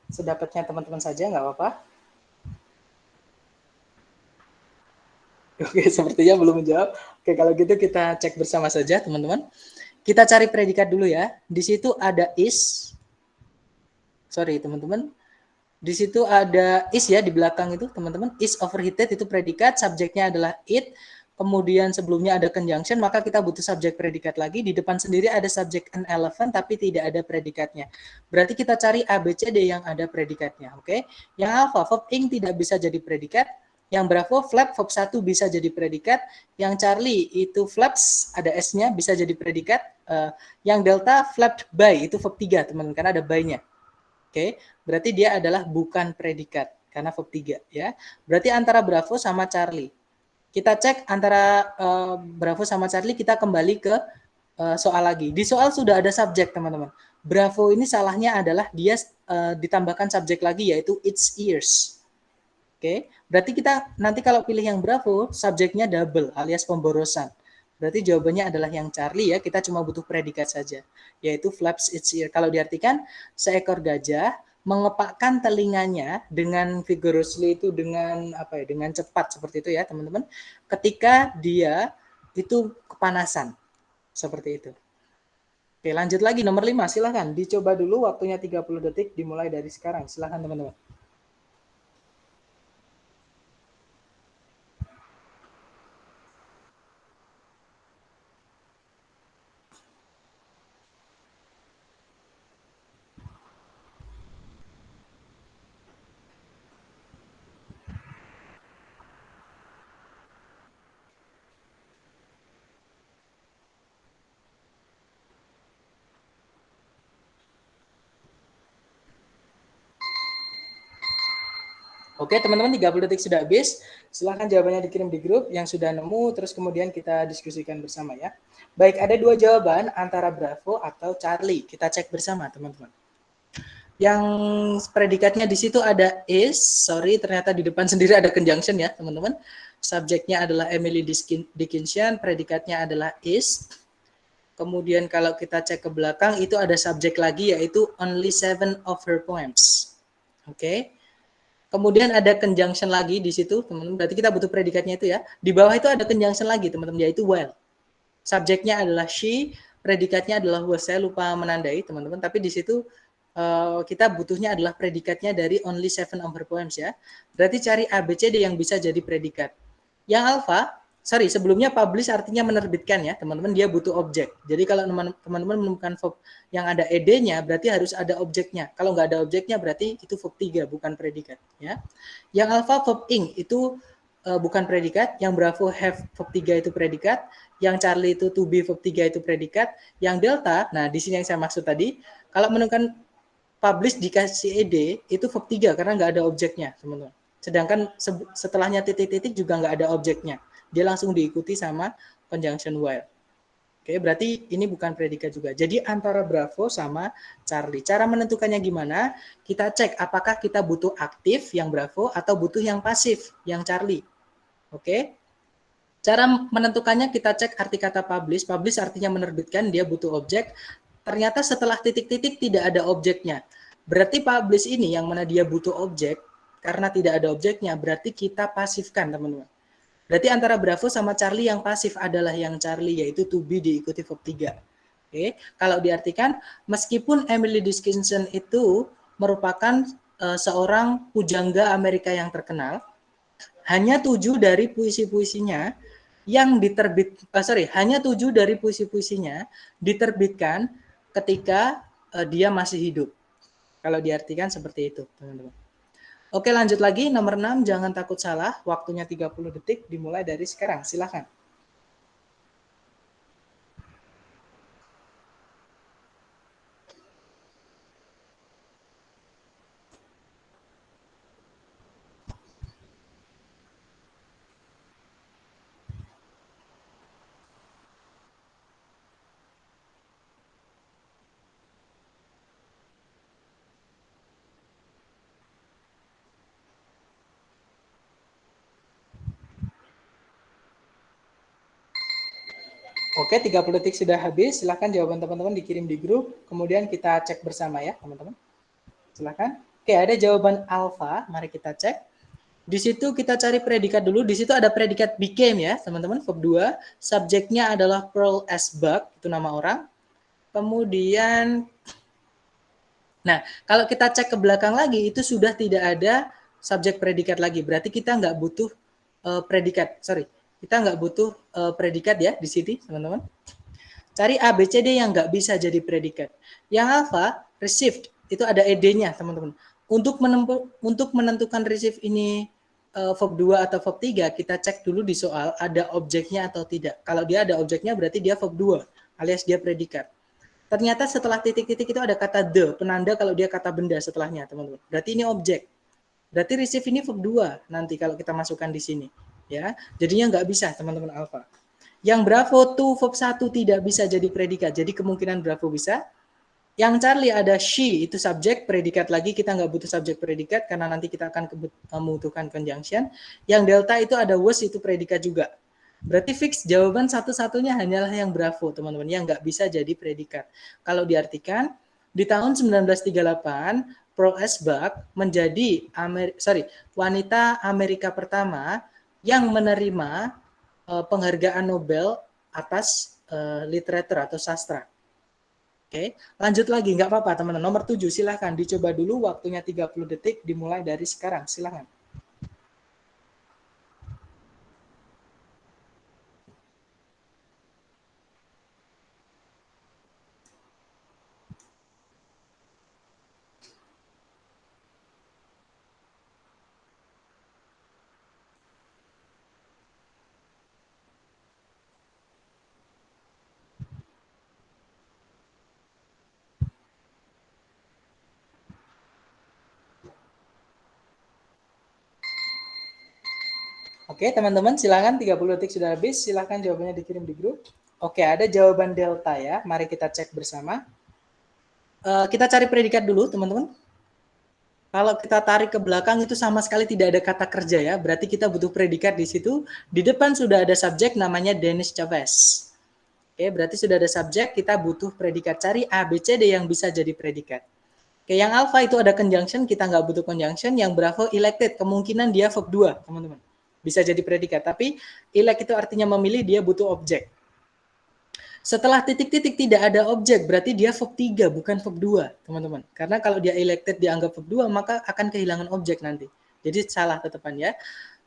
Sedapatnya teman-teman saja, nggak apa-apa. Oke, sepertinya belum menjawab. Oke, kalau gitu kita cek bersama saja, teman-teman. Kita cari predikat dulu ya. Di situ ada is. Sorry, teman-teman. Di situ ada is ya di belakang itu, teman-teman. Is overheated itu predikat, subjeknya adalah it. Kemudian sebelumnya ada conjunction, maka kita butuh subjek predikat lagi. Di depan sendiri ada subjek an elephant, tapi tidak ada predikatnya. Berarti kita cari A, B, C, D yang ada predikatnya. Oke? Yang alpha, verb ing tidak bisa jadi predikat. Yang Bravo, flap, verb 1 bisa jadi predikat. Yang Charlie, itu flaps, ada S-nya, bisa jadi predikat. Yang Delta, flapped by, itu verb 3, teman-teman, karena ada by-nya. Oke, berarti dia adalah bukan predikat, karena verb 3. Ya. Berarti antara Bravo sama Charlie. Kita cek antara Bravo sama Charlie, kita kembali ke soal lagi. Di soal sudah ada subjek, teman-teman. Bravo ini salahnya adalah dia ditambahkan subjek lagi, yaitu its ears. Oke, berarti kita nanti kalau pilih yang Bravo, subjeknya double alias pemborosan. Berarti jawabannya adalah yang Charlie ya, kita cuma butuh predikat saja, yaitu flaps its ear. Kalau diartikan, seekor gajah mengepakkan telinganya dengan vigorously itu dengan apa ya, dengan cepat seperti itu ya teman-teman, ketika dia itu kepanasan, seperti itu. Oke, lanjut lagi nomor 5, silahkan dicoba dulu, waktunya 30 detik dimulai dari sekarang, silahkan teman-teman. Oke, teman-teman, 30 detik sudah habis. Silahkan jawabannya dikirim di grup yang sudah nemu, terus kemudian kita diskusikan bersama ya. Baik, ada dua jawaban antara Bravo atau Charlie. Kita cek bersama, teman-teman. Yang predikatnya di situ ada is, sorry, ternyata di depan sendiri ada conjunction ya, teman-teman. Subjeknya adalah Emily Dickinson, predikatnya adalah is. Kemudian kalau kita cek ke belakang, itu ada subjek lagi, yaitu only 7 of her poems. Oke. Kemudian ada conjunction lagi di situ, teman-teman. Berarti kita butuh predikatnya itu ya. Di bawah itu ada conjunction lagi, teman-teman, yaitu while. Subjeknya adalah she, predikatnya adalah was. Saya lupa menandai, teman-teman. Tapi di situ kita butuhnya adalah predikatnya dari only 7 of her poems ya. Berarti cari A, B, C, D yang bisa jadi predikat. Yang alpha, sorry, sebelumnya publish artinya menerbitkan ya, teman-teman, dia butuh objek. Jadi kalau teman-teman menemukan verb yang ada ed-nya, berarti harus ada objeknya. Kalau nggak ada objeknya, berarti itu verb 3, bukan predikat. Ya. Yang alpha, verb ing, itu bukan predikat. Yang Bravo, have, verb 3 itu predikat. Yang Charlie itu to be, verb 3 itu predikat. Yang Delta, nah di sini yang saya maksud tadi, kalau menemukan publish dikasih ed, itu verb 3, karena nggak ada objeknya, teman-teman. Sedangkan setelahnya titik-titik juga nggak ada objeknya. Dia langsung diikuti sama conjunction while. Oke, berarti ini bukan predikat juga. Jadi antara Bravo sama Charlie. Cara menentukannya gimana? Kita cek apakah kita butuh aktif yang Bravo atau butuh yang pasif yang Charlie. Oke. Cara menentukannya kita cek arti kata publish. Publish artinya menerbitkan, dia butuh objek. Ternyata setelah titik-titik tidak ada objeknya. Berarti publish ini yang mana dia butuh objek, karena tidak ada objeknya, berarti kita pasifkan, teman-teman. Berarti antara Bravo sama Charlie yang pasif adalah yang Charlie, yaitu to be diikuti verb 3. Oke, kalau diartikan, meskipun Emily Dickinson itu merupakan seorang pujangga Amerika yang terkenal, hanya 7 dari puisi-puisinya yang hanya 7 dari puisi-puisinya diterbitkan ketika dia masih hidup. Kalau diartikan seperti itu, teman-teman. Oke, lanjut lagi. Nomor 6, jangan takut salah. Waktunya 30 detik dimulai dari sekarang. Silakan. Oke, 30 detik sudah habis. Silahkan jawaban teman-teman dikirim di grup. Kemudian kita cek bersama ya, teman-teman. Silahkan. Oke, ada jawaban alpha. Mari kita cek. Di situ kita cari predikat dulu. Di situ ada predikat became ya, teman-teman. Verb 2. Subjeknya adalah Pearl S. Buck. Itu nama orang. Kemudian, nah, kalau kita cek ke belakang lagi, itu sudah tidak ada subjek predikat lagi. Berarti kita nggak butuh predikat. Sorry, kita nggak butuh predikat ya di sini, teman-teman. Cari A, B, C, D yang nggak bisa jadi predikat. Yang alpha, received, itu ada ed-nya, teman-teman. Untuk menentukan receive ini verb 2 atau verb 3, kita cek dulu di soal ada objeknya atau tidak. Kalau dia ada objeknya berarti dia verb 2, alias dia predikat. Ternyata setelah titik-titik itu ada kata the, penanda kalau dia kata benda setelahnya, teman-teman. Berarti ini objek. Berarti receive ini verb 2 nanti kalau kita masukkan di sini. Ya, jadinya nggak bisa, teman-teman alpha. Yang Bravo to verb 1 tidak bisa jadi predikat. Jadi kemungkinan Bravo bisa. Yang Charlie ada she, itu subjek, predikat lagi. Kita nggak butuh subjek predikat karena nanti kita akan membutuhkan conjunction. Yang Delta itu ada was, itu predikat juga. Berarti fix jawaban satu-satunya hanyalah yang Bravo, teman-teman. Yang nggak bisa jadi predikat. Kalau diartikan, di tahun 1938, Pearl S. Buck menjadi wanita Amerika pertama yang menerima penghargaan Nobel atas literatur atau sastra. Oke, lanjut lagi, nggak apa-apa teman-teman. Nomor 7, silahkan dicoba dulu, waktunya 30 detik dimulai dari sekarang, silahkan. Oke, teman-teman, silakan 30 detik sudah habis. Silakan jawabannya dikirim di grup. Oke, ada jawaban delta ya. Mari kita cek bersama. Kita cari predikat dulu, teman-teman. Kalau kita tarik ke belakang itu sama sekali tidak ada kata kerja ya. Berarti kita butuh predikat di situ. Di depan sudah ada subjek namanya Dennis Chavez. Oke, berarti sudah ada subjek, kita butuh predikat. Cari A, B, C, D yang bisa jadi predikat. Oke, yang alpha itu ada conjunction, kita nggak butuh conjunction. Yang bravo elected, kemungkinan dia verb 2, teman-teman. Bisa jadi predikat, tapi elect itu artinya memilih, dia butuh objek. Setelah titik-titik tidak ada objek, berarti dia verb 3, bukan verb 2, teman-teman. Karena kalau dia elected dianggap verb 2, maka akan kehilangan objek nanti. Jadi salah tetepan ya.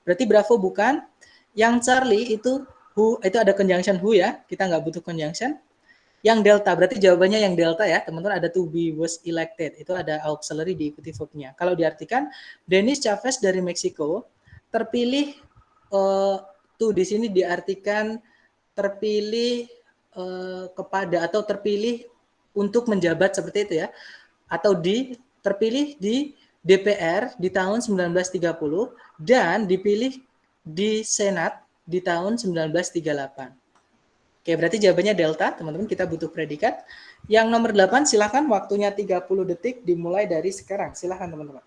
Berarti bravo bukan. Yang Charlie itu who, itu ada conjunction who ya, kita nggak butuh conjunction. Yang delta, berarti jawabannya yang delta ya, teman-teman, ada to be was elected. Itu ada auxiliary diikuti verbnya. Kalau diartikan, Dennis Chavez dari Meksiko terpilih, tuh di sini diartikan terpilih kepada atau terpilih untuk menjabat seperti itu ya. Atau terpilih di DPR di tahun 1930 dan dipilih di Senat di tahun 1938. Oke, berarti jawabannya delta, teman-teman. Kita butuh predikat. Yang nomor 8, silahkan, waktunya 30 detik dimulai dari sekarang. Silahkan, teman-teman.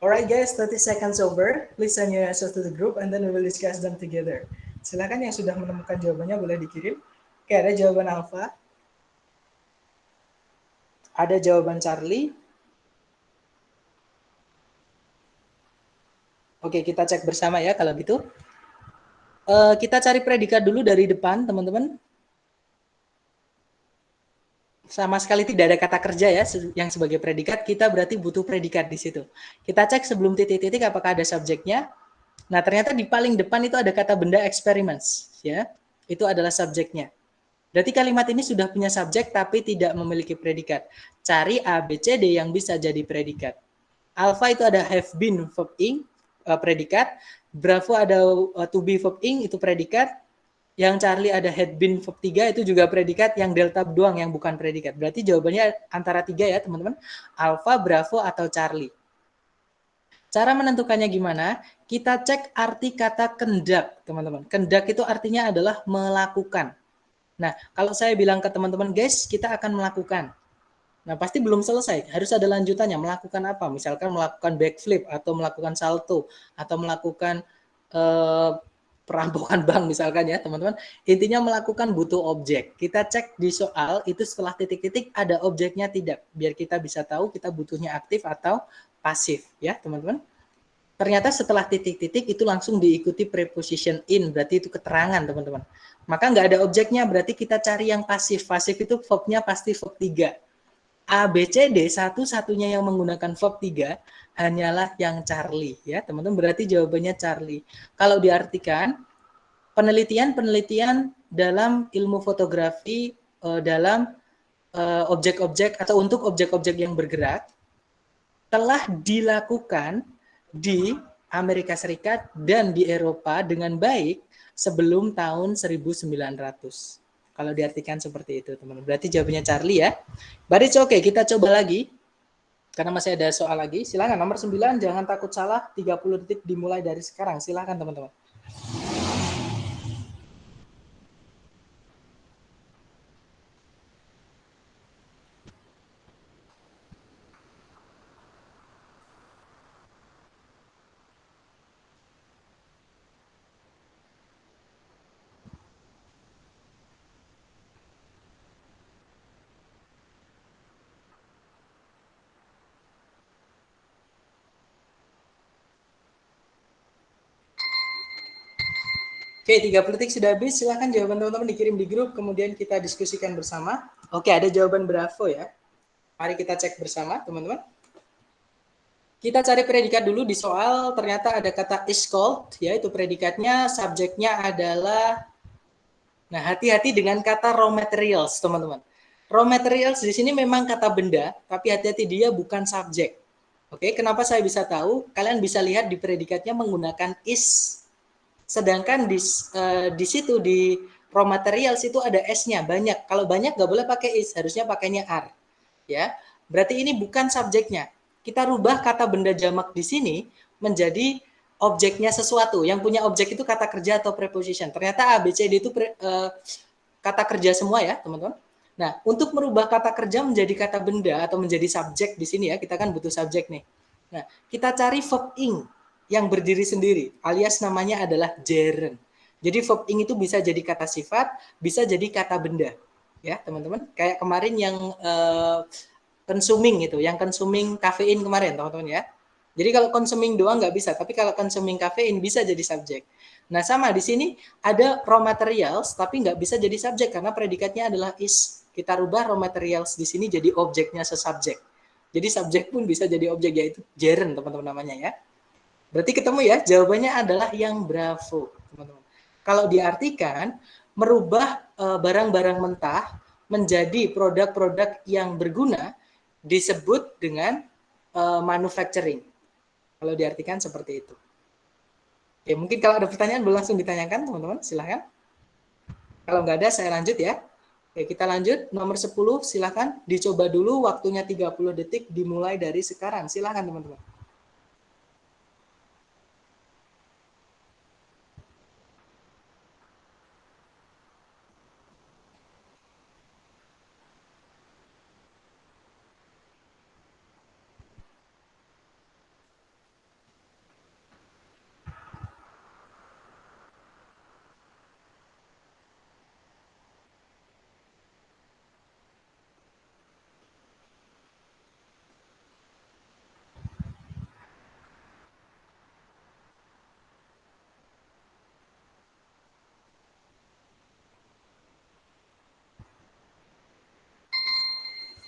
Alright guys, 30 seconds over. Please send your answers to the group and then we will discuss them together. Silakan yang sudah menemukan jawabannya boleh dikirim. Oke, ada jawaban alpha. Ada jawaban Charlie? Oke, kita cek bersama ya kalau gitu. Kita cari predikat dulu dari depan, teman-teman. Sama sekali tidak ada kata kerja ya yang sebagai predikat, kita berarti butuh predikat di situ. Kita cek sebelum titik-titik apakah ada subjeknya. Nah, ternyata di paling depan itu ada kata benda experiments, ya. Itu adalah subjeknya. Berarti kalimat ini sudah punya subjek tapi tidak memiliki predikat. Cari A, B, C, D yang bisa jadi predikat. Alpha itu ada have been verb ing, predikat. Bravo ada to be verb ing, itu predikat. Yang Charlie ada had been verb 3 itu juga predikat, yang delta doang yang bukan predikat. Berarti jawabannya antara 3 ya teman-teman. Alpha, Bravo, atau Charlie. Cara menentukannya gimana? Kita cek arti kata kendak, teman-teman. Kendak itu artinya adalah melakukan. Nah, kalau saya bilang ke teman-teman, guys, kita akan melakukan. Nah, pasti belum selesai. Harus ada lanjutannya. Melakukan apa? Misalkan melakukan backflip, atau melakukan salto, atau melakukan perampokan bank misalkan ya teman-teman. Intinya melakukan butuh objek. Kita cek di soal itu setelah titik-titik ada objeknya tidak. Biar kita bisa tahu kita butuhnya aktif atau pasif ya teman-teman. Ternyata setelah titik-titik itu langsung diikuti preposition in, berarti itu keterangan teman-teman. Maka nggak ada objeknya, berarti kita cari yang pasif. Pasif itu verbnya pasti verb 3. A, B, C, D satu-satunya yang menggunakan verb 3 hanyalah yang Charlie ya teman-teman, berarti jawabannya Charlie. Kalau diartikan penelitian-penelitian dalam ilmu fotografi dalam objek-objek atau untuk objek-objek yang bergerak telah dilakukan di Amerika Serikat dan di Eropa dengan baik sebelum tahun 1900. Kalau diartikan seperti itu, teman-teman. Berarti jawabannya Charlie ya. But it's okay, kita coba lagi. Karena masih ada soal lagi. Silakan nomor 9, jangan takut salah. 30 detik dimulai dari sekarang. Silakan teman-teman. Oke, 30 detik sudah habis. Silahkan jawaban teman-teman dikirim di grup, kemudian kita diskusikan bersama. Oke, ada jawaban Bravo ya. Mari kita cek bersama, teman-teman. Kita cari predikat dulu di soal. Ternyata ada kata is called, ya itu predikatnya. Subjeknya adalah, nah hati-hati dengan kata raw materials, teman-teman. Raw materials di sini memang kata benda, tapi hati-hati dia bukan subjek. Oke, kenapa saya bisa tahu? Kalian bisa lihat di predikatnya menggunakan is. Sedangkan di situ di raw materials itu ada s-nya banyak. Kalau banyak nggak boleh pakai is, harusnya pakainya are. Ya, berarti ini bukan subjeknya. Kita rubah kata benda jamak di sini menjadi objeknya sesuatu. Yang punya objek itu kata kerja atau preposition. Ternyata A, B, C, D itu kata kerja semua ya, teman-teman. Nah, untuk merubah kata kerja menjadi kata benda atau menjadi subjek di sini ya, kita kan butuh subjek nih. Nah, kita cari verb ing yang berdiri sendiri, alias namanya adalah gerund. Jadi verb ing itu bisa jadi kata sifat, bisa jadi kata benda. Ya, teman-teman. Kayak kemarin yang consuming itu, yang consuming kafein kemarin, teman-teman ya. Jadi kalau consuming doang nggak bisa, tapi kalau consuming kafein bisa jadi subjek. Nah, sama di sini ada raw materials, tapi nggak bisa jadi subjek karena predikatnya adalah is. Kita rubah raw materials di sini jadi objeknya sesubjek. Jadi subjek pun bisa jadi objek, yaitu gerund, teman-teman namanya ya. Berarti ketemu ya, jawabannya adalah yang Bravo, teman-teman. Kalau diartikan, merubah barang-barang mentah menjadi produk-produk yang berguna disebut dengan manufacturing. Kalau diartikan seperti itu. Oke, mungkin kalau ada pertanyaan boleh langsung ditanyakan, teman-teman. Silahkan. Kalau nggak ada, saya lanjut ya. Oke, kita lanjut. Nomor 10, silahkan. Dicoba dulu, waktunya 30 detik, dimulai dari sekarang. Silahkan, teman-teman.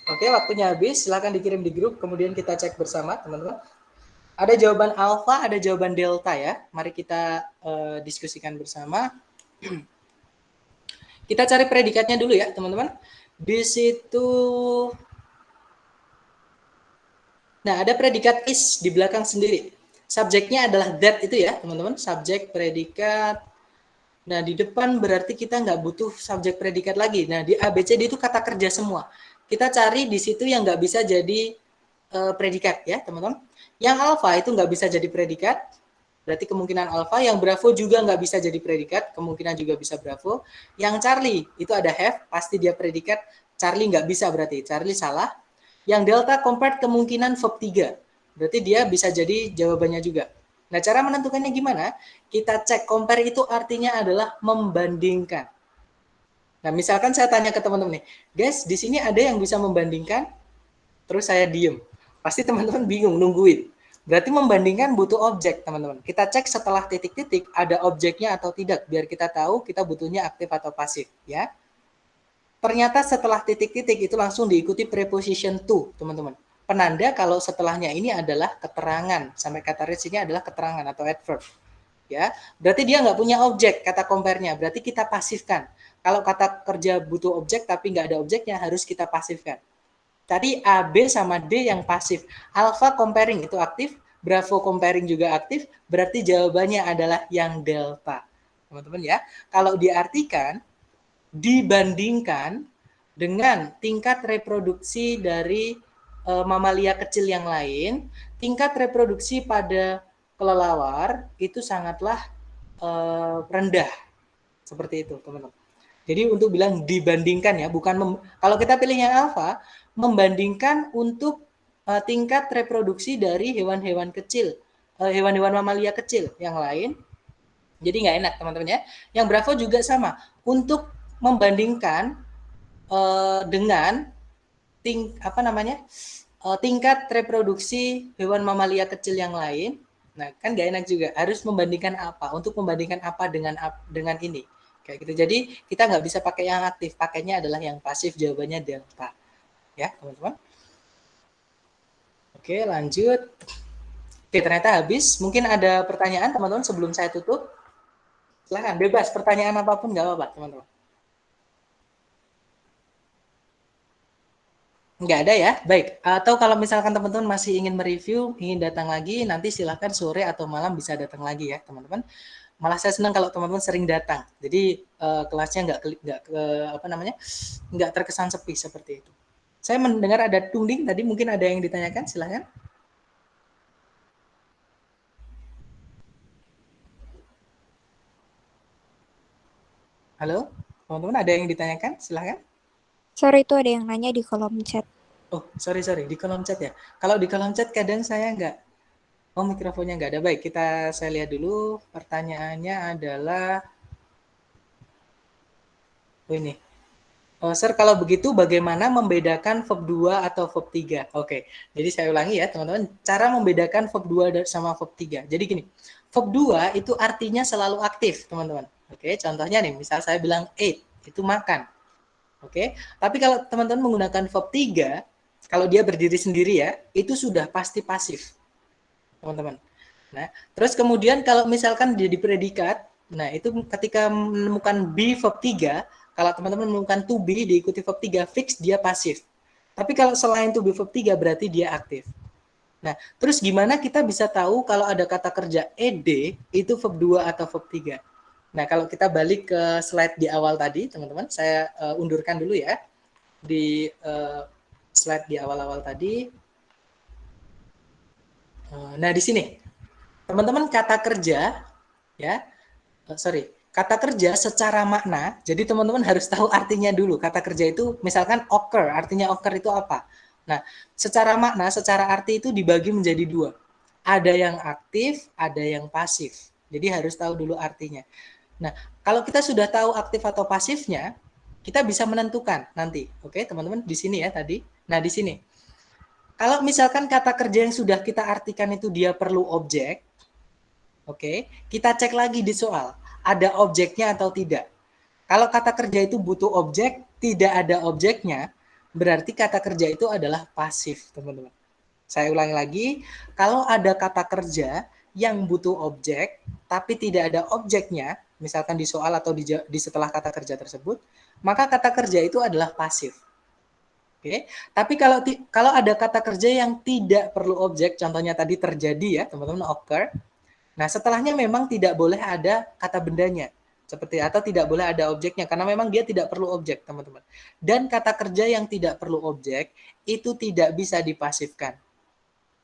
Oke, waktunya habis. Silahkan dikirim di grup, kemudian kita cek bersama, teman-teman. Ada jawaban alfa, ada jawaban delta ya. Mari kita diskusikan bersama. Kita cari predikatnya dulu ya, teman-teman. Di situ, nah ada predikat is di belakang sendiri. Subjeknya adalah that itu ya, teman-teman. Subjek, predikat. Nah, di depan berarti kita nggak butuh subjek predikat lagi. Nah, di ABCD itu kata kerja semua. Kita cari di situ yang nggak bisa jadi predikat ya, teman-teman. Yang alfa itu nggak bisa jadi predikat, berarti kemungkinan alfa. Yang bravo juga nggak bisa jadi predikat, kemungkinan juga bisa bravo. Yang Charlie itu ada have, pasti dia predikat. Charlie nggak bisa berarti, Charlie salah. Yang delta compared kemungkinan verb 3, berarti dia bisa jadi jawabannya juga. Nah, cara menentukannya gimana? Kita cek compare itu artinya adalah membandingkan. Nah, misalkan saya tanya ke teman-teman nih, guys, di sini ada yang bisa membandingkan? Terus saya diem. Pasti teman-teman bingung, nungguin. Berarti membandingkan butuh objek, teman-teman. Kita cek setelah titik-titik ada objeknya atau tidak, biar kita tahu kita butuhnya aktif atau pasif, ya. Ternyata setelah titik-titik itu langsung diikuti preposition to, teman-teman. Penanda kalau setelahnya ini adalah keterangan, sampai kata rich ini adalah keterangan atau adverb. Ya, berarti dia nggak punya objek kata compare-nya, berarti kita pasifkan. Kalau kata kerja butuh objek tapi nggak ada objeknya, harus kita pasifkan. Tadi A, B sama D yang pasif. Alpha comparing itu aktif, Bravo comparing juga aktif, berarti jawabannya adalah yang delta. Teman-teman ya, kalau diartikan dibandingkan dengan tingkat reproduksi dari mamalia kecil yang lain, tingkat reproduksi pada kelelawar itu sangatlah rendah. Seperti itu, teman-teman. Jadi untuk bilang dibandingkan ya, bukan kalau kita pilih yang alfa, membandingkan untuk tingkat reproduksi dari hewan-hewan kecil, hewan-hewan mamalia kecil yang lain. Jadi nggak enak, teman-teman ya. Yang bravo juga sama, untuk membandingkan dengan tingkat reproduksi hewan mamalia kecil yang lain. Nah, kan nggak enak juga. Harus membandingkan apa? Untuk membandingkan apa dengan ini? Kayak gitu. Jadi kita nggak bisa pakai yang aktif. Pakainya adalah yang pasif. Jawabannya delta. Ya, teman-teman. Oke, lanjut. Oke, ternyata habis. Mungkin ada pertanyaan, teman-teman, sebelum saya tutup. Silahkan, bebas. Pertanyaan apapun nggak apa-apa, teman-teman. Nggak ada ya? Baik. Atau kalau misalkan teman-teman masih ingin mereview, ingin datang lagi, nanti silahkan sore atau malam bisa datang lagi ya, teman-teman. Malah saya senang kalau teman-teman sering datang. Jadi kelasnya nggak terkesan sepi seperti itu. Saya mendengar ada tunding tadi, mungkin ada yang ditanyakan, silahkan. Halo, teman-teman ada yang ditanyakan, silahkan. Sorry, itu ada yang nanya di kolom chat. Oh, sorry, di kolom chat ya. Kalau di kolom chat kadang saya nggak, oh mikrofonnya nggak ada. Baik, saya lihat dulu. Pertanyaannya adalah, oh ini. Oh, Sir, kalau begitu bagaimana membedakan verb 2 atau verb 3? Oke, jadi saya ulangi ya teman-teman. Cara membedakan verb 2 sama verb 3. Jadi gini, verb 2 itu artinya selalu aktif, teman-teman. Oke, contohnya nih, misal saya bilang eat, itu makan. Oke, tapi kalau teman-teman menggunakan verb 3, kalau dia berdiri sendiri ya, itu sudah pasti pasif, teman-teman. Nah, terus kemudian kalau misalkan dia di predikat, nah itu ketika menemukan be verb 3, kalau teman-teman menemukan to be diikuti verb 3, fix dia pasif. Tapi kalau selain to be verb 3 berarti dia aktif. Nah, terus gimana kita bisa tahu kalau ada kata kerja ed itu verb 2 atau verb 3? Nah, kalau kita balik ke slide di awal tadi, teman-teman, saya undurkan dulu ya. Di slide di awal-awal tadi. Nah, di sini. Teman-teman, kata kerja, ya, kata kerja secara makna, jadi teman-teman harus tahu artinya dulu. Kata kerja itu, misalkan occur, artinya occur itu apa? Nah, secara makna, secara arti itu dibagi menjadi dua. Ada yang aktif, ada yang pasif. Jadi harus tahu dulu artinya. Nah, kalau kita sudah tahu aktif atau pasifnya, kita bisa menentukan nanti. Oke, teman-teman, di sini ya tadi. Nah, di sini. Kalau misalkan kata kerja yang sudah kita artikan itu dia perlu objek, oke, kita cek lagi di soal, ada objeknya atau tidak. Kalau kata kerja itu butuh objek, tidak ada objeknya, berarti kata kerja itu adalah pasif, teman-teman. Saya ulangi lagi, kalau ada kata kerja yang butuh objek, tapi tidak ada objeknya, misalkan di soal atau di setelah kata kerja tersebut, maka kata kerja itu adalah pasif. Oke, tapi kalau ada kata kerja yang tidak perlu objek, contohnya tadi terjadi ya, teman-teman, occur. Nah, setelahnya memang tidak boleh ada kata bendanya, seperti atau tidak boleh ada objeknya karena memang dia tidak perlu objek, teman-teman. Dan kata kerja yang tidak perlu objek itu tidak bisa dipasifkan.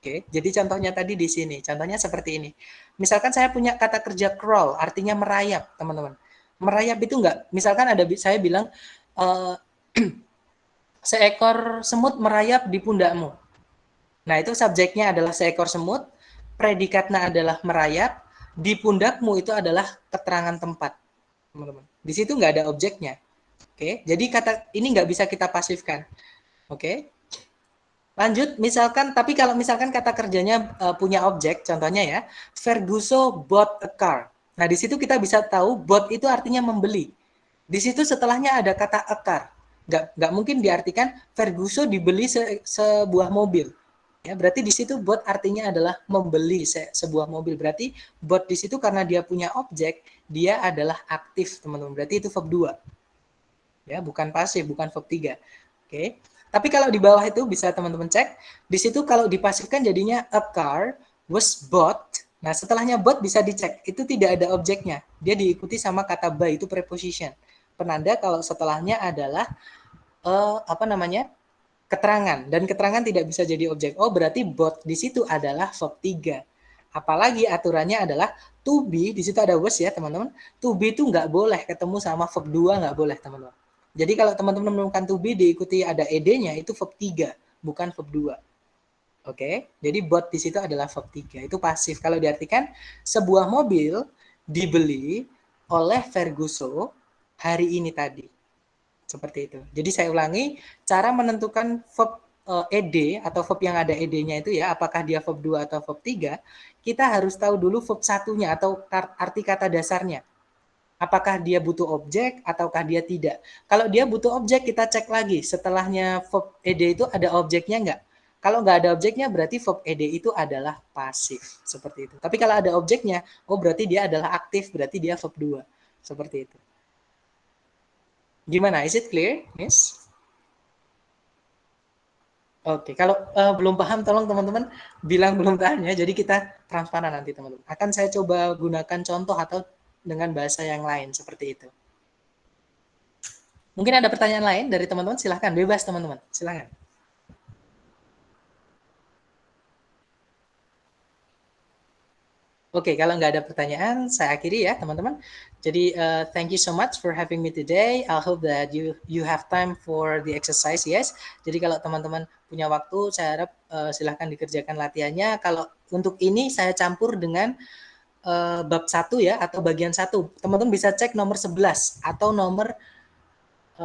Oke, jadi contohnya tadi di sini, contohnya seperti ini. Misalkan saya punya kata kerja crawl, artinya merayap, teman-teman. Merayap itu enggak, misalkan saya bilang, seekor semut merayap di pundakmu. Nah, itu subjeknya adalah seekor semut, predikatnya adalah merayap, di pundakmu itu adalah keterangan tempat, teman-teman. Di situ nggak ada objeknya. Oke, jadi kata ini nggak bisa kita pasifkan. Oke. Lanjut, tapi kalau misalkan kata kerjanya punya objek, contohnya ya, Ferguson bought a car. Nah, di situ kita bisa tahu bought itu artinya membeli. Di situ setelahnya ada kata a car. Nggak mungkin diartikan Ferguson dibeli sebuah mobil. Ya, berarti di situ bought artinya adalah membeli sebuah mobil. Berarti bought di situ karena dia punya objek, dia adalah aktif, teman-teman. Berarti itu verb 2. Ya, bukan pasif, bukan verb 3. Oke. Tapi kalau di bawah itu bisa teman-teman cek, di situ kalau dipasifkan jadinya a car was bought. Nah, setelahnya bought bisa dicek, itu tidak ada objeknya. Dia diikuti sama kata by, itu preposition. Penanda kalau setelahnya adalah keterangan, dan keterangan tidak bisa jadi objek. Oh, berarti bought di situ adalah verb 3. Apalagi aturannya adalah to be, di situ ada was ya, teman-teman. To be itu nggak boleh ketemu sama verb 2, nggak boleh, teman-teman. Jadi kalau teman-teman menemukan to be diikuti ada ed-nya, itu verb 3, bukan verb 2. Oke, jadi bought di situ adalah verb 3. Itu pasif. Kalau diartikan sebuah mobil dibeli oleh Ferguson hari ini tadi. Seperti itu. Jadi saya ulangi, cara menentukan verb ed atau verb yang ada ed-nya itu ya, apakah dia verb 2 atau verb 3, kita harus tahu dulu verb satunya atau arti kata dasarnya. Apakah dia butuh objek ataukah dia tidak. Kalau dia butuh objek, kita cek lagi. Setelahnya verb ed itu ada objeknya enggak? Kalau nggak ada objeknya, berarti verb ed itu adalah pasif. Seperti itu. Tapi kalau ada objeknya, oh berarti dia adalah aktif, berarti dia verb 2. Seperti itu. Gimana? Is it clear, Miss? Oke, kalau belum paham, tolong teman-teman bilang belum paham ya. Jadi kita transparan nanti, teman-teman. Akan saya coba gunakan contoh atau dengan bahasa yang lain seperti itu. Mungkin ada pertanyaan lain dari teman-teman, silahkan, bebas teman-teman, silahkan. Oke, kalau nggak ada pertanyaan, saya akhiri ya teman-teman. Jadi thank you so much for having me today. I hope that you have time for the exercise, yes. Jadi kalau teman-teman punya waktu, saya harap silahkan dikerjakan latihannya. Kalau untuk ini saya campur dengan bab 1 ya, atau bagian 1. Teman-teman bisa cek nomor 11 atau nomor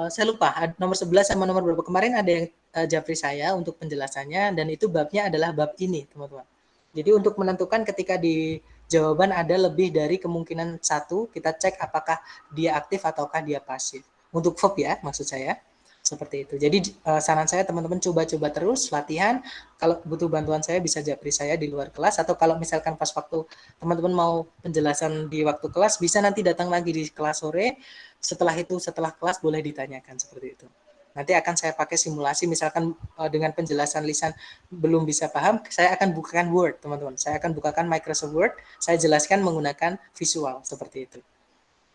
saya lupa nomor 11 sama nomor berapa. Kemarin ada yang japri saya untuk penjelasannya, dan itu babnya adalah bab ini, teman-teman. Jadi untuk menentukan ketika di jawaban ada lebih dari kemungkinan 1, kita cek apakah dia aktif ataukah dia pasif. Untuk verb ya, maksud saya. Seperti itu. Jadi saran saya teman-teman coba-coba terus latihan. Kalau butuh bantuan saya bisa japri saya di luar kelas, atau kalau misalkan pas waktu teman-teman mau penjelasan di waktu kelas, bisa nanti datang lagi di kelas sore. Setelah itu, setelah kelas boleh ditanyakan seperti itu. Nanti akan saya pakai simulasi, misalkan dengan penjelasan lisan belum bisa paham, saya akan bukakan Word, teman-teman. Saya akan bukakan Microsoft Word, saya jelaskan menggunakan visual, seperti itu.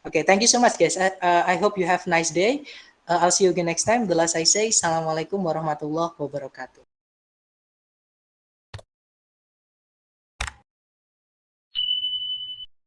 Oke, thank you so much guys. I hope you have a nice day. I'll see you again next time. The last I say, Assalamualaikum warahmatullahi wabarakatuh.